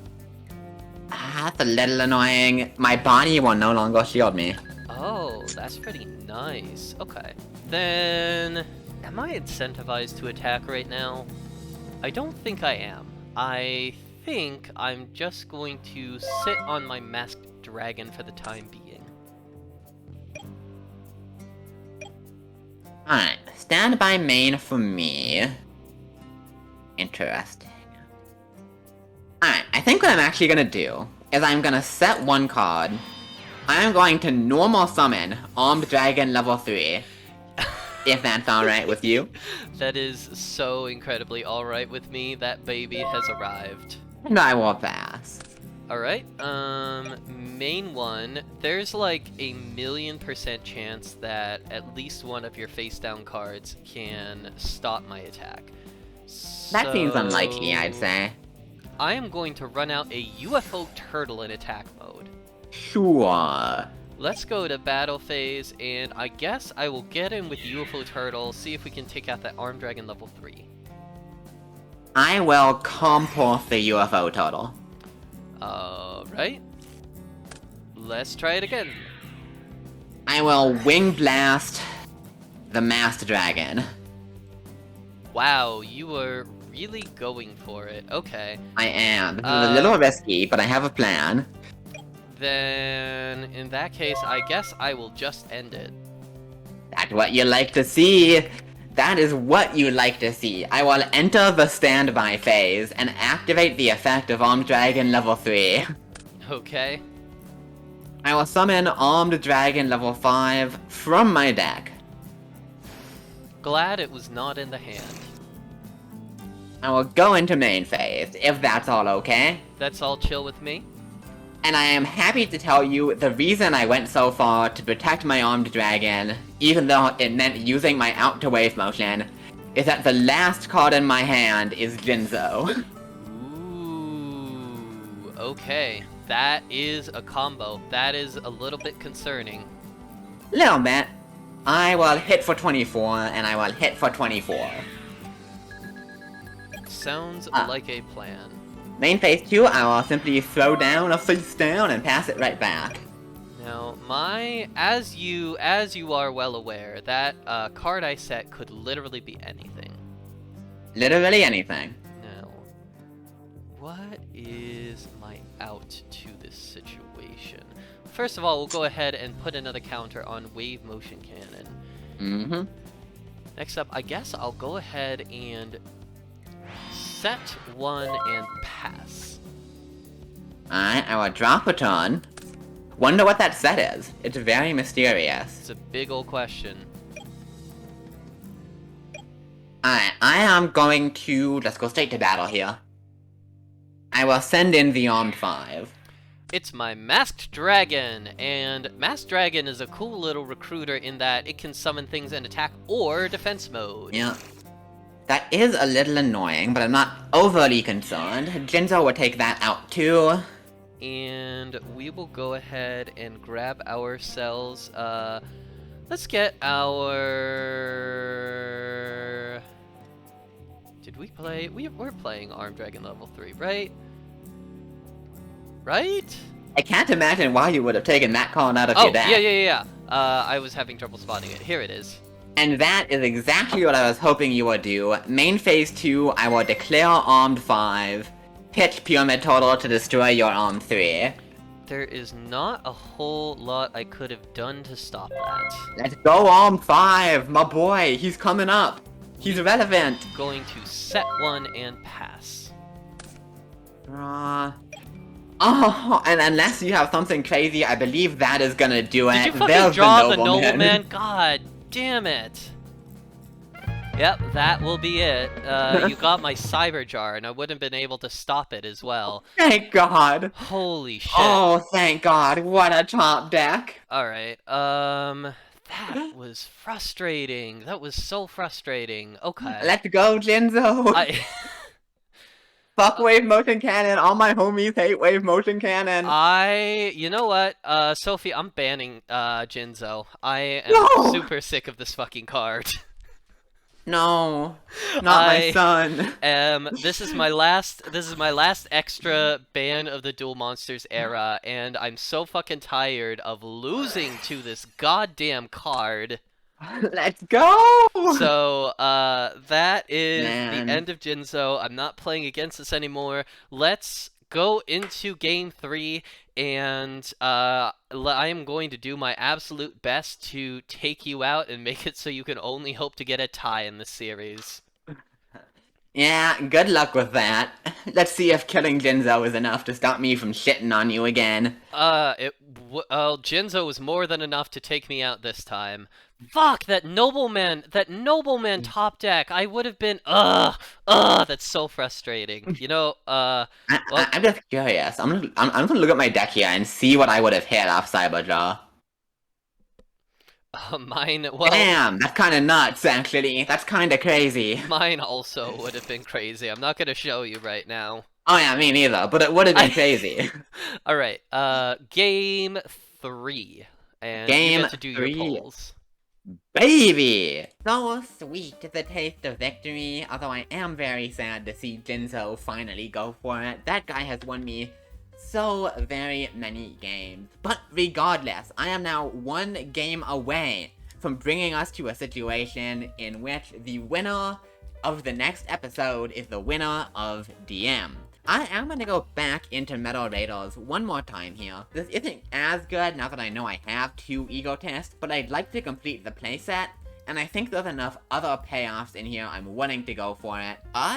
That's a little annoying. My body will no longer shield me. Oh, that's pretty nice. Okay. Then, am I incentivized to attack right now? I don't think I am. I think I'm just going to sit on my Masked Dragon for the time being. Alright, stand by main for me. Interesting. Alright, I think what I'm actually gonna do is I'm gonna set 1 card. I'm going to normal summon Armed Dragon level 3. If that's alright with you. That is so incredibly alright with me. That baby has arrived. And I will pass. Alright, main one, there's like a 1,000,000% chance that at least one of your face down cards can stop my attack. That seems So, unlikely, I'd say. I am going to run out a UFO turtle in attack mode. Sure. Let's go to battle phase, and I guess I will get in with UFO turtle, see if we can take out that Armed Dragon level 3. I will compost the UFO total. Alright. Let's try it again. I will Wing Blast the Masked Dragon. Wow, you were really going for it. Okay. I am. This is a little risky, but I have a plan. Then, in that case, I guess I will just end it. That's what you like to see. That is what you like to see. I will enter the standby phase and activate the effect of Armed Dragon level 3. Okay. I will summon Armed Dragon level 5 from my deck. Glad it was not in the hand. I will go into main phase, if that's all okay. That's all chill with me. And I am happy to tell you the reason I went so far to protect my Armed Dragon, even though it meant using my out to wave motion, is that the last card in my hand is Jinzo. Ooh, okay. That is a combo. That is a little bit concerning. Little bit. I will hit for 24, and I will hit for 24. Sounds like a plan. Main phase 2, I will simply throw down a face down and pass it right back. Now, as you are well aware, that card I set could literally be anything. Literally anything. Now, what is my out to this situation? First of all, we'll go ahead and put another counter on Wave Motion Cannon. Mm-hmm. Next up, I guess I'll go ahead and set one and pass. Alright, I will drop a ton. Wonder what that set is. It's very mysterious. It's a big old question. Alright, I am going to just go straight to battle here. I will send in the Armed 5. It's my Masked Dragon, and Masked Dragon is a cool little recruiter in that it can summon things in attack or defense mode. Yeah. That is a little annoying, but I'm not overly concerned. Jinzo will take that out too. And we will go ahead and grab ourselves, let's get our... Did we play? We're playing Armed Dragon level 3, right? Right? I can't imagine why you would have taken that card out of your deck. Yeah. I was having trouble spotting it. Here it is. And that is exactly what I was hoping you would do. Main phase 2, I will declare Armed 5, pitch Pyramid Turtle to destroy your Armed 3. There is not a whole lot I could have done to stop that. Let's go Armed 5, my boy, he's coming up. He's relevant. Going to set one and pass. Oh, and unless you have something crazy, I believe that is gonna do it. Did you fucking There's draw the Nobleman. Nobleman? God damn it. Yep, that will be it. You got my Cyber Jar, and I wouldn't have been able to stop it as well. Thank God. Holy shit. Oh, thank God. What a top deck. Alright, that was frustrating. That was so frustrating. Okay. Let's go, Jinzo. Fuck Wave Motion Cannon. All my homies hate Wave Motion Cannon. You know what, Sophie, I'm banning, Jinzo. I am super sick of this fucking card. No, not my son. This is my last extra ban of the Duel Monsters era, and I'm so fucking tired of losing to this goddamn card. Let's go! So, that is Man. the end of Jinzo. I'm not playing against this anymore. Let's go into Game 3, and I am going to do my absolute best to take you out and make it so you can only hope to get a tie in this series. Yeah, good luck with that. Let's see if killing Jinzo is enough to stop me from shitting on you again. Jinzo was more than enough to take me out this time. Fuck, that Nobleman top deck, I would have been, that's so frustrating. You know, I'm just curious. I'm just gonna look at my deck here and see what I would have hit off Cyberjaw. Mine, well... Damn, that's kinda nuts, actually. That's kinda crazy. Mine also would have been crazy. I'm not gonna show you right now. Oh yeah, me neither, but it would have been crazy. Alright, Game 3. And Game you get to do 3. your polls. Baby! So sweet, the taste of victory, although I am very sad to see Jinzo finally go for it. That guy has won me so very many games. But regardless, I am now one game away from bringing us to a situation in which the winner of the next episode is the winner of DM. I am gonna go back into Metal Raiders one more time here. This isn't as good now that I know I have 2 egotists, but I'd like to complete the playset, and I think there's enough other payoffs in here I'm willing to go for it.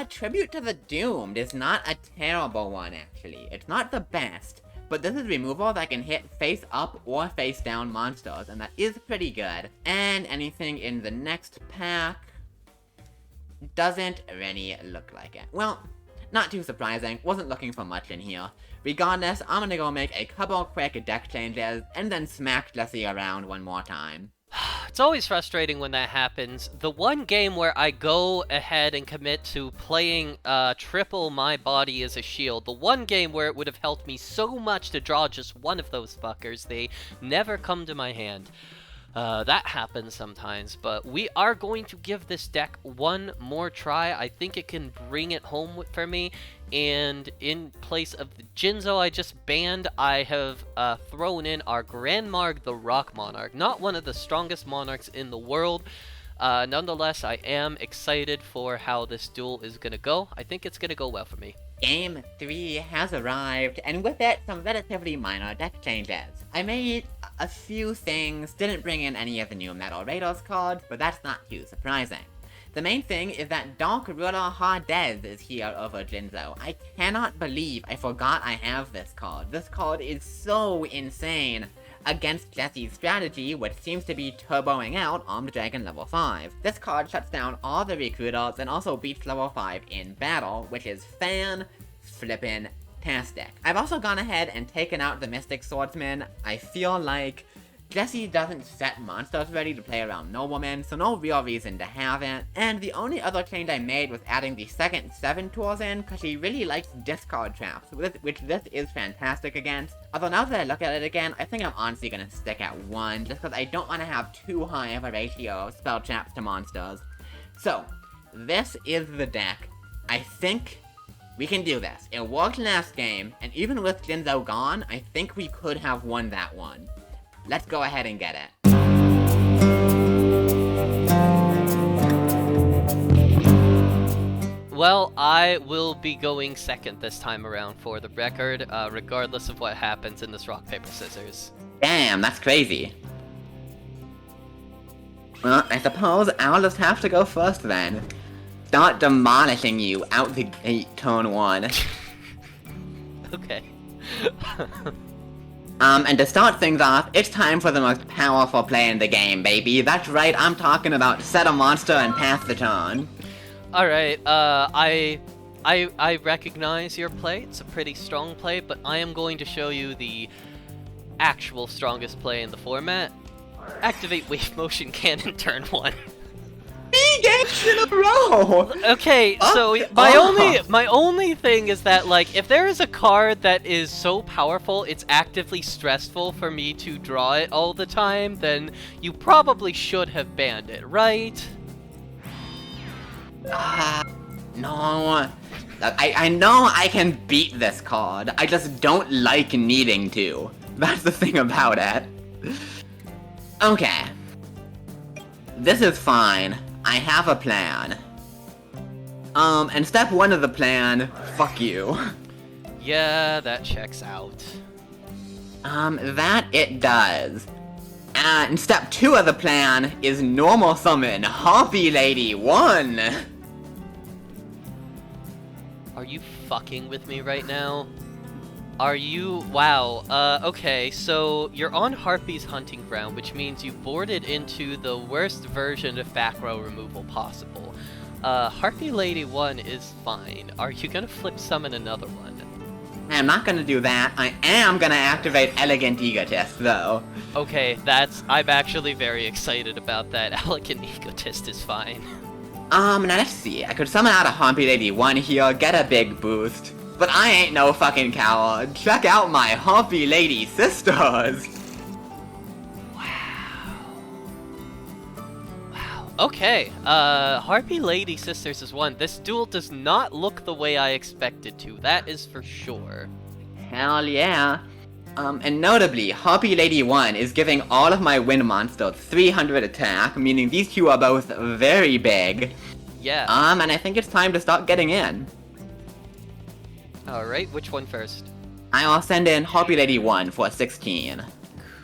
Tribute to the Doomed is not a terrible one, actually. It's not the best, but this is removal that can hit face up or face down monsters, and that is pretty good. And anything in the next pack doesn't really look like it. Well, not too surprising, wasn't looking for much in here. Regardless, I'm gonna go make a couple quick deck changes, and then smack Jessie around one more time. It's always frustrating when that happens. The one game where I go ahead and commit to playing triple my body as a shield, the one game where it would have helped me so much to draw just one of those fuckers, they never come to my hand. That happens sometimes, but we are going to give this deck one more try. I think it can bring it home for me, and in place of the Jinzo I just banned, I have thrown in our Grandmarg the Rock Monarch. Not one of the strongest monarchs in the world. Nonetheless, I am excited for how this duel is gonna go. I think it's gonna go well for me. Game 3 has arrived, and with it, some relatively minor deck changes. I made a few things, didn't bring in any of the new Metal Raiders cards, but that's not too surprising. The main thing is that Dark Ruler Hardez is here over Jinzo. I cannot believe I forgot I have this card. This card is so insane against Jesse's strategy, which seems to be turboing out Armed Dragon level 5. This card shuts down all the recruiters and also beats level 5 in battle, which is fan-flippin'-tastic. I've also gone ahead and taken out the Mystic Swordsman. I feel like Jesse doesn't set monsters ready to play around Noblemen, so no real reason to have it. And the only other change I made was adding the second 7 tools in, because she really likes discard traps, which this is fantastic against. Although now that I look at it again, I think I'm honestly gonna stick at 1, just because I don't want to have too high of a ratio of spell traps to monsters. So, this is the deck. I think we can do this. It worked last game, and even with Jinzo gone, I think we could have won that one. Let's go ahead and get it. Well, I will be going second this time around for the record, regardless of what happens in this rock, paper, scissors. Damn, that's crazy. Well, I suppose I'll just have to go first then. Start demolishing you out the gate, turn 1. Okay. And to start things off, it's time for the most powerful play in the game, baby. That's right, I'm talking about set a monster and pass the turn. Alright, I recognize your play. It's a pretty strong play, but I am going to show you the actual strongest play in the format. Activate Wave Motion Cannon turn 1. 3 games in a row! Okay, so my only thing is that, like, if there is a card that is so powerful it's actively stressful for me to draw it all the time, then you probably should have banned it, right? No. I know I can beat this card. I just don't like needing to. That's the thing about it. Okay. This is fine. I have a plan. And step 1 of the plan, fuck you. Yeah, that checks out. That it does. And step 2 of the plan is normal summon Harpy Lady 1. Are you fucking with me right now? Are you? Wow. Okay, so you're on Harpy's hunting ground, which means you boarded into the worst version of back row removal possible. Harpy Lady 1 is fine. Are you gonna flip summon another one? I'm not gonna do that. I am gonna activate Elegant Egotist, though. Okay, I'm actually very excited about that. Elegant Egotist is fine. Now let's see. I could summon out a Harpy Lady 1 here, get a big boost. But I ain't no fucking coward. Check out my Harpy Lady sisters! Wow. Okay, Harpy Lady Sisters is 1. This duel does not look the way I expected to, that is for sure. Hell yeah. And notably, Harpy Lady 1 is giving all of my wind monsters 300 attack, meaning these two are both very big. Yeah. And I think it's time to start getting in. Alright, which one first? I'll send in Harpy Lady 1 for 16.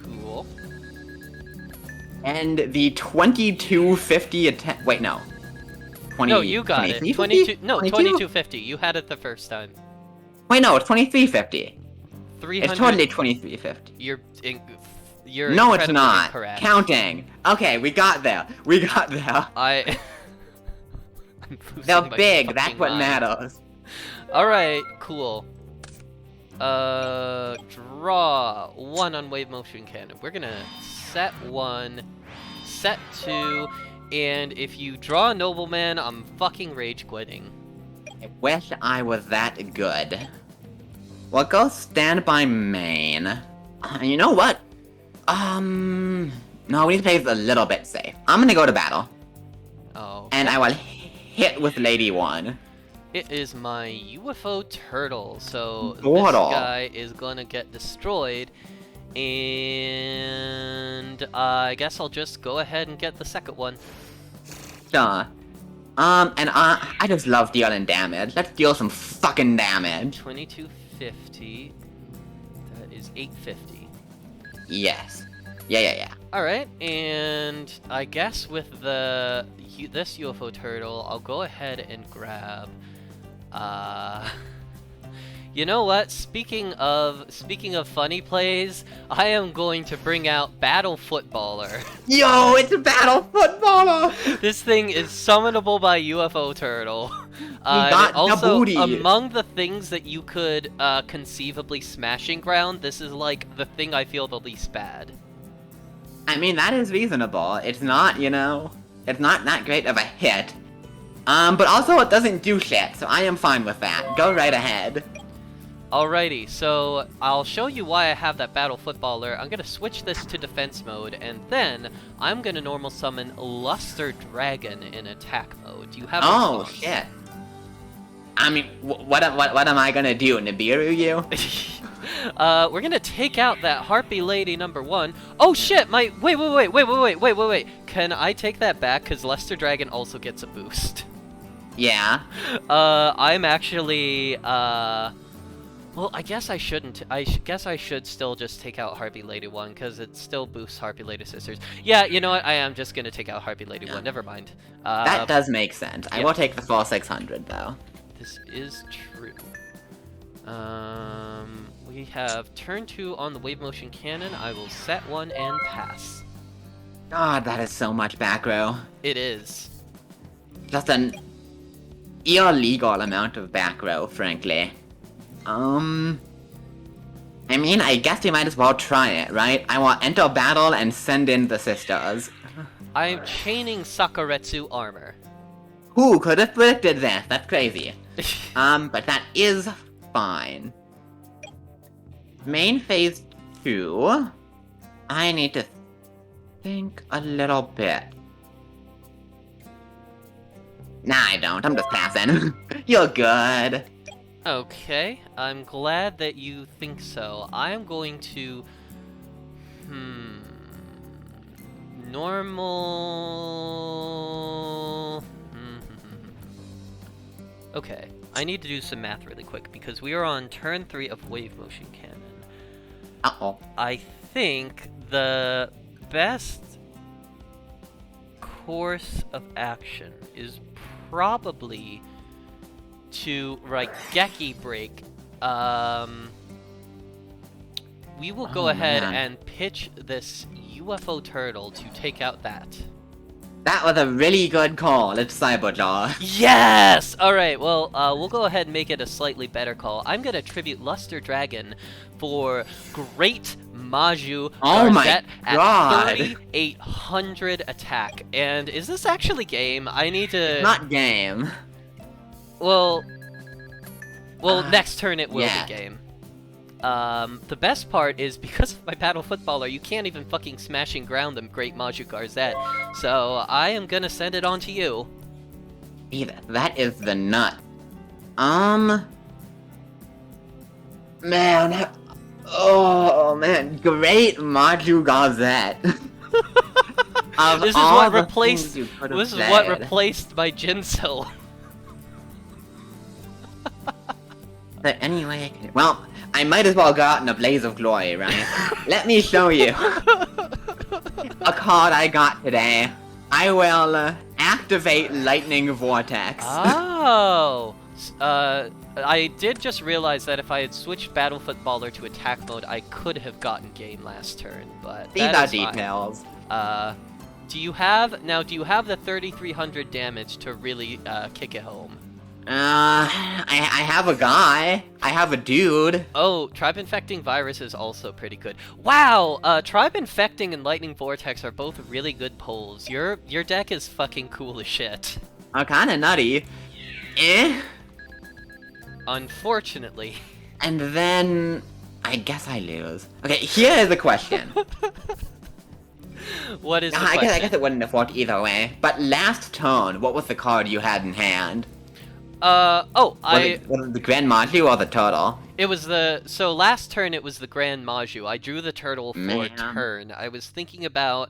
Cool. And the 2250 attack. Wait, no. 20, No, you got it. 22. No, 2250. You had it the first time. Wait, no, it's 2350. 300. It's totally 2350. You're no, it's incredibly not. incorrect. Counting. Okay, we got there. We got there. I'm losing They're my big. fucking That's what mind. matters. Alright, cool. Draw 1 on Wave Motion Cannon. We're gonna set 1, set 2, and if you draw a Nobleman, I'm fucking rage quitting. I wish I was that good. Well, go stand by main. You know what? No, we need to play this a little bit safe. I'm gonna go to battle. Oh. And I will hit with Lady 1. It is my UFO turtle, so Turtle. this guy is gonna get destroyed, and I guess I'll just go ahead and get the second one. Sure. And I just love dealing damage. Let's deal some fucking damage. 2250. That is 850. Yes. Yeah. Alright, and I guess with this UFO turtle, I'll go ahead and grab, you know what? Speaking of funny plays, I am going to bring out Battle Footballer. Yo, it's a battle footballer! This thing is summonable by UFO turtle. got the also, booty. among the things that you could conceivably smashing ground, this is like the thing I feel the least bad. I mean, that is reasonable. It's not, it's not that great of a hit. But also it doesn't do shit, so I am fine with that. Go right ahead. Alrighty, so I'll show you why I have that Battle Footballer. I'm gonna switch this to defense mode, and then I'm gonna normal summon Luster Dragon in attack mode. Do you have a Oh, response? shit. I mean, what am I gonna do, Nibiru you? We're gonna take out that Harpy Lady #1. Oh shit, wait. Can I take that back? Cause Luster Dragon also gets a boost. Yeah. I'm actually, well, I guess I shouldn't. Guess I should still just take out Harpy Lady 1, because it still boosts Harpy Lady Sisters. Yeah, you know what? I am just gonna take out Harpy Lady 1. Never mind. That does make sense. I yeah. will take the full 600, though. This is true. We have turn 2 on the Wave Motion Cannon. I will set 1 and pass. God, that is so much back row. It is. Just an illegal amount of back row, frankly. I mean, I guess you might as well try it, right? I will enter battle and send in the sisters. I'm chaining Sakuretsu armor. Who could have predicted this? That's crazy. But that is fine. Main phase 2. I need to think a little bit. Nah, I don't. I'm just passing. You're good. Okay, I'm glad that you think so. I'm going to... Normal... Okay, I need to do some math really quick, because we are on turn 3 of Wave Motion Cannon. Uh-oh. I think the best course of action is probably to Raigeki Break. We will go ahead and pitch this UFO turtle to take out that. That was a really good call. It's Cyberjaw. Yes! Alright, well, we'll go ahead and make it a slightly better call. I'm gonna tribute Luster Dragon for Great Maju Oh my Garzette God. at 3,800 attack. And is this actually game? I need to... Not game. Well, next turn it will yeah. be game. The best part is, because of my Battle Footballer, you can't even fucking smashing ground them Great Maju Garzette. So, I am gonna send it on to you. That is the nut. Man. Oh, man. Great Maju Garzette. This is what replaced my Jinso. But anyway, well, I might as well go out in a blaze of glory, right? Let me show you a card I got today. I will activate Lightning Vortex. Oh! I did just realize that if I had switched Battle Footballer to attack mode, I could have gotten game last turn, but These that are is details. fine. Do you have the 3,300 damage to really kick it home? I have a guy. I have a dude. Oh, Tribe Infecting Virus is also pretty good. Wow! Tribe Infecting and Lightning Vortex are both really good pulls. Your deck is fucking cool as shit. Kinda nutty. Eh? Unfortunately. And then... I guess I lose. Okay, here is the question. What is the I question? guess it wouldn't have worked either way. But last turn, what was the card you had in hand? Oh, Was it the Grand Maju or the Turtle? It was so last turn it was the Grand Maju. I drew the turtle for Man. turn. I was thinking about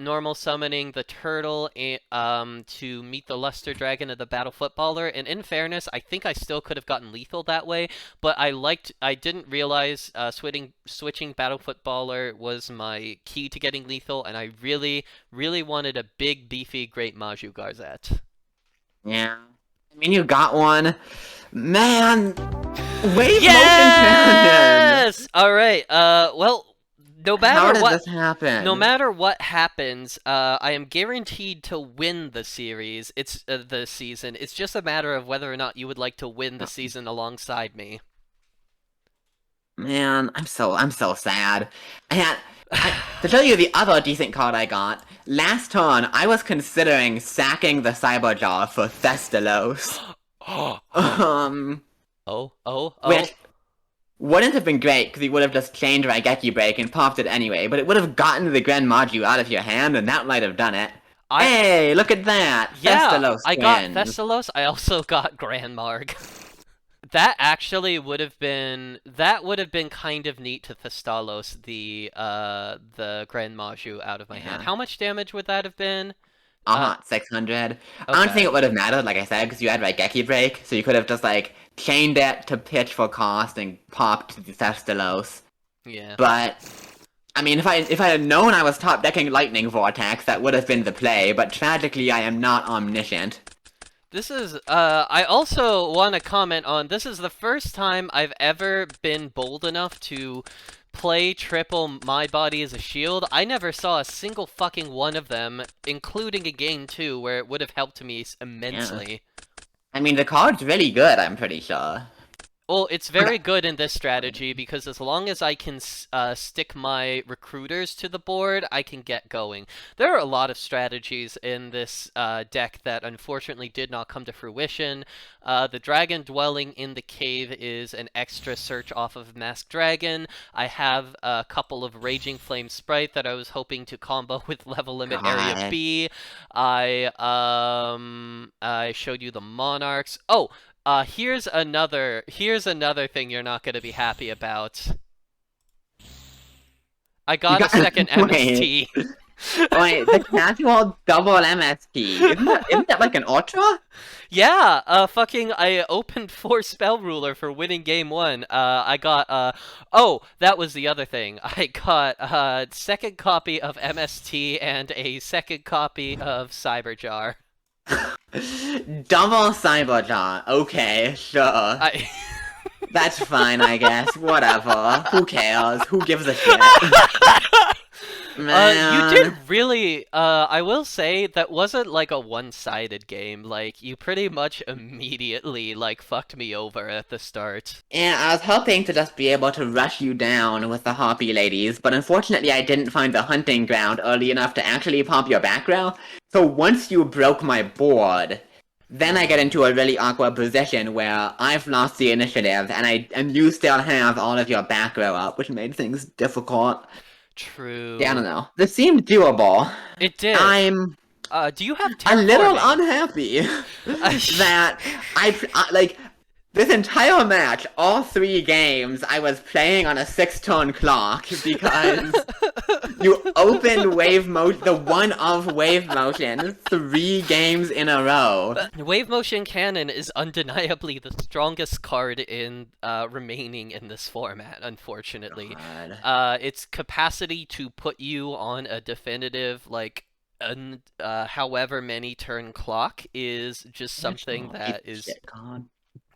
normal summoning the turtle to meet the Luster Dragon of the Battle Footballer, and in fairness, I think I still could have gotten lethal that way, but I didn't realize switching Battle Footballer was my key to getting lethal, and I really, really wanted a big, beefy, great Maju Garzette. Yeah. I mean, you got one. Man! Wave motion cannon! Yes! Alright, well, no How matter did what this happen? No matter what happens, I am guaranteed to win the series. It's the season. It's just a matter of whether or not you would like to win the season alongside me. Man, I'm so sad. To tell you the other decent card I got, last turn I was considering sacking the Cyberjaw for Thestalos. Which wouldn't have been great because he would have just chained Raigeki Break and popped it anyway, but it would have gotten the Grand Maju out of your hand and that might have done it. Hey, look at that! Yeah, Thestalos I got wins. Thestalos. I also got Grand Marg. That would have been kind of neat to Thestalos the Grand Maju out of my hand. Yeah. How much damage would that have been? 600. I don't think it would have mattered, like I said, because you had Raigeki Break, so you could have just, like, chained it to pitch for cost and popped the Thestalos. Yeah. But, I mean, if I had known I was top decking Lightning Vortex, that would have been the play, but tragically I am not omniscient. I also want to comment on, this is the first time I've ever been bold enough to play triple My Body as a Shield. I never saw a single fucking one of them, including a game 2, where it would have helped me immensely. Yeah. I mean, the card's really good, I'm pretty sure. Well, it's very good in this strategy, because as long as I can stick my recruiters to the board, I can get going. There are a lot of strategies in this deck that unfortunately did not come to fruition. The Dragon Dwelling in the Cave is an extra search off of Masked Dragon. I have a couple of Raging Flame Sprite that I was hoping to combo with Level Limit Area B. I showed you the Monarchs. Oh! Here's another thing you're not gonna be happy about. I got a second MST. Wait, the casual double MST. Isn't that like an Ultra? Yeah, I opened 4 Spell Ruler for winning game 1. I got, oh, that was the other thing. I got a second copy of MST and a second copy of Cyberjar. Double Cyberjaw. Okay, sure. That's fine, I guess. Whatever. Who cares? Who gives a shit? You did really, I will say, that wasn't like a one-sided game. Like, you pretty much immediately, like, fucked me over at the start. Yeah, I was hoping to just be able to rush you down with the Harpy ladies, but unfortunately I didn't find the hunting ground early enough to actually pop your back row. So once you broke my board, then I get into a really awkward position where I've lost the initiative and you still have all of your back row up, which made things difficult. True. Yeah, I don't know. This seemed doable. It did. Do you have a little unhappy that like, this entire match, all 3 games, I was playing on a 6-turn clock because you opened the one of Wave Motion 3 games in a row. Wave Motion Cannon is undeniably the strongest card in remaining in this format, unfortunately. Its capacity to put you on a definitive, like, however many turn clock is just something that is...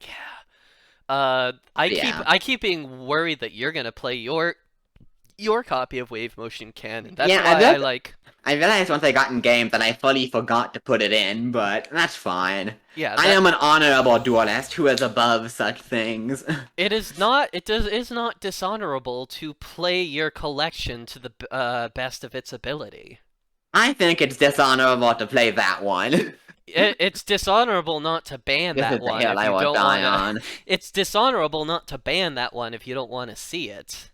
Yeah. I keep being worried that you're gonna play your copy of Wave Motion Cannon. That's why I realized once I got in game that I fully forgot to put it in, but that's fine. Yeah, I am an honorable duelist who is above such things. It is not dishonorable to play your collection to the best of its ability. I think it's dishonorable to play that one. It's dishonorable not to ban that one if you don't want to. It's dishonorable not to ban that one if you don't want to see it.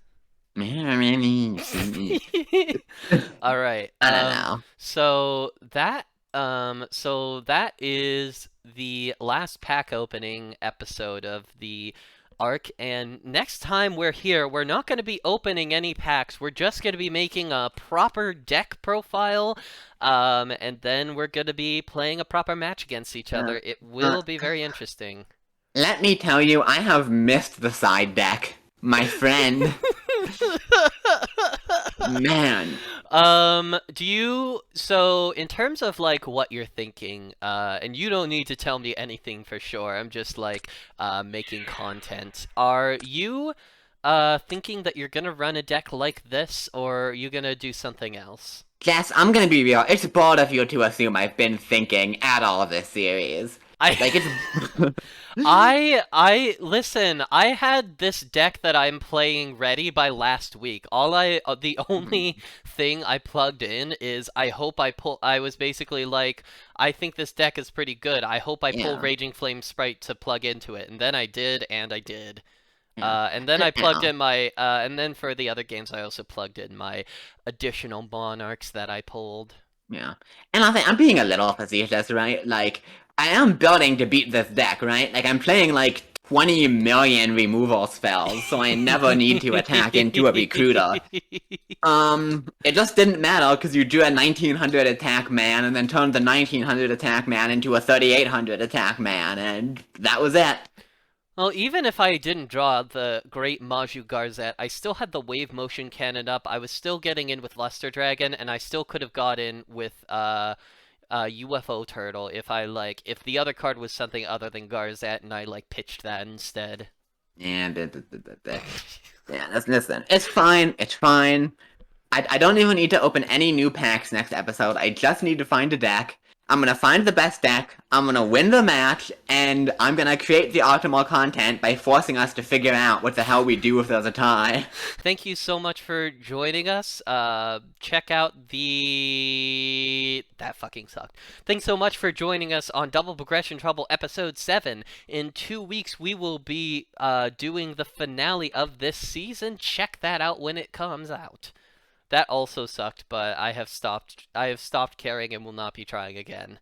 All right. I don't know. So that is the last pack opening episode of the arc, and next time we're here, we're not going to be opening any packs. We're just going to be making a proper deck profile, and then we're going to be playing a proper match against each other. It will be very interesting. Let me tell you, I have missed the side deck. My friend. Man. So in terms of like what you're thinking, and you don't need to tell me anything for sure, I'm just like, making content. Are you, thinking that you're gonna run a deck like this, or are you gonna do something else? Jess, I'm gonna be real. It's bold of you to assume I've been thinking at all of this series. Like, it's... Listen, I had this deck that I'm playing ready by last week. The only thing I plugged in is I was basically like, I think this deck is pretty good. I hope I pull Yeah. Raging Flame Sprite to plug into it. And then I did, and I did. Yeah. And then I plugged Now, in and then for the other games I also plugged in my additional Monarchs that I pulled. yeah. And I think I'm being a little facetious, right? Like, I am building to beat this deck, right? Like, I'm playing like 20 million removal spells, so I never need to attack into a recruiter. It just didn't matter because you drew a 1900 attack man and then turned the 1900 attack man into a 3800 attack man, and that was it. Well, even if I didn't draw the great Maju Garzette, I still had the Wave Motion Cannon up. I was still getting in with Luster Dragon, and I still could have got in with UFO Turtle if the other card was something other than Garzette, and I like pitched that instead. And yeah, listen, it's fine. It's fine. I don't even need to open any new packs next episode. I just need to find a deck. I'm gonna find the best deck, I'm gonna win the match, and I'm gonna create the optimal content by forcing us to figure out what the hell we do if there's a tie. Thank you so much for joining us. Check out that fucking sucked. Thanks so much for joining us on Double Progression Trouble Episode 7. In 2 weeks, we will be doing the finale of this season. Check that out when it comes out. That also sucked, but I have stopped caring and will not be trying again.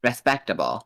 Respectable.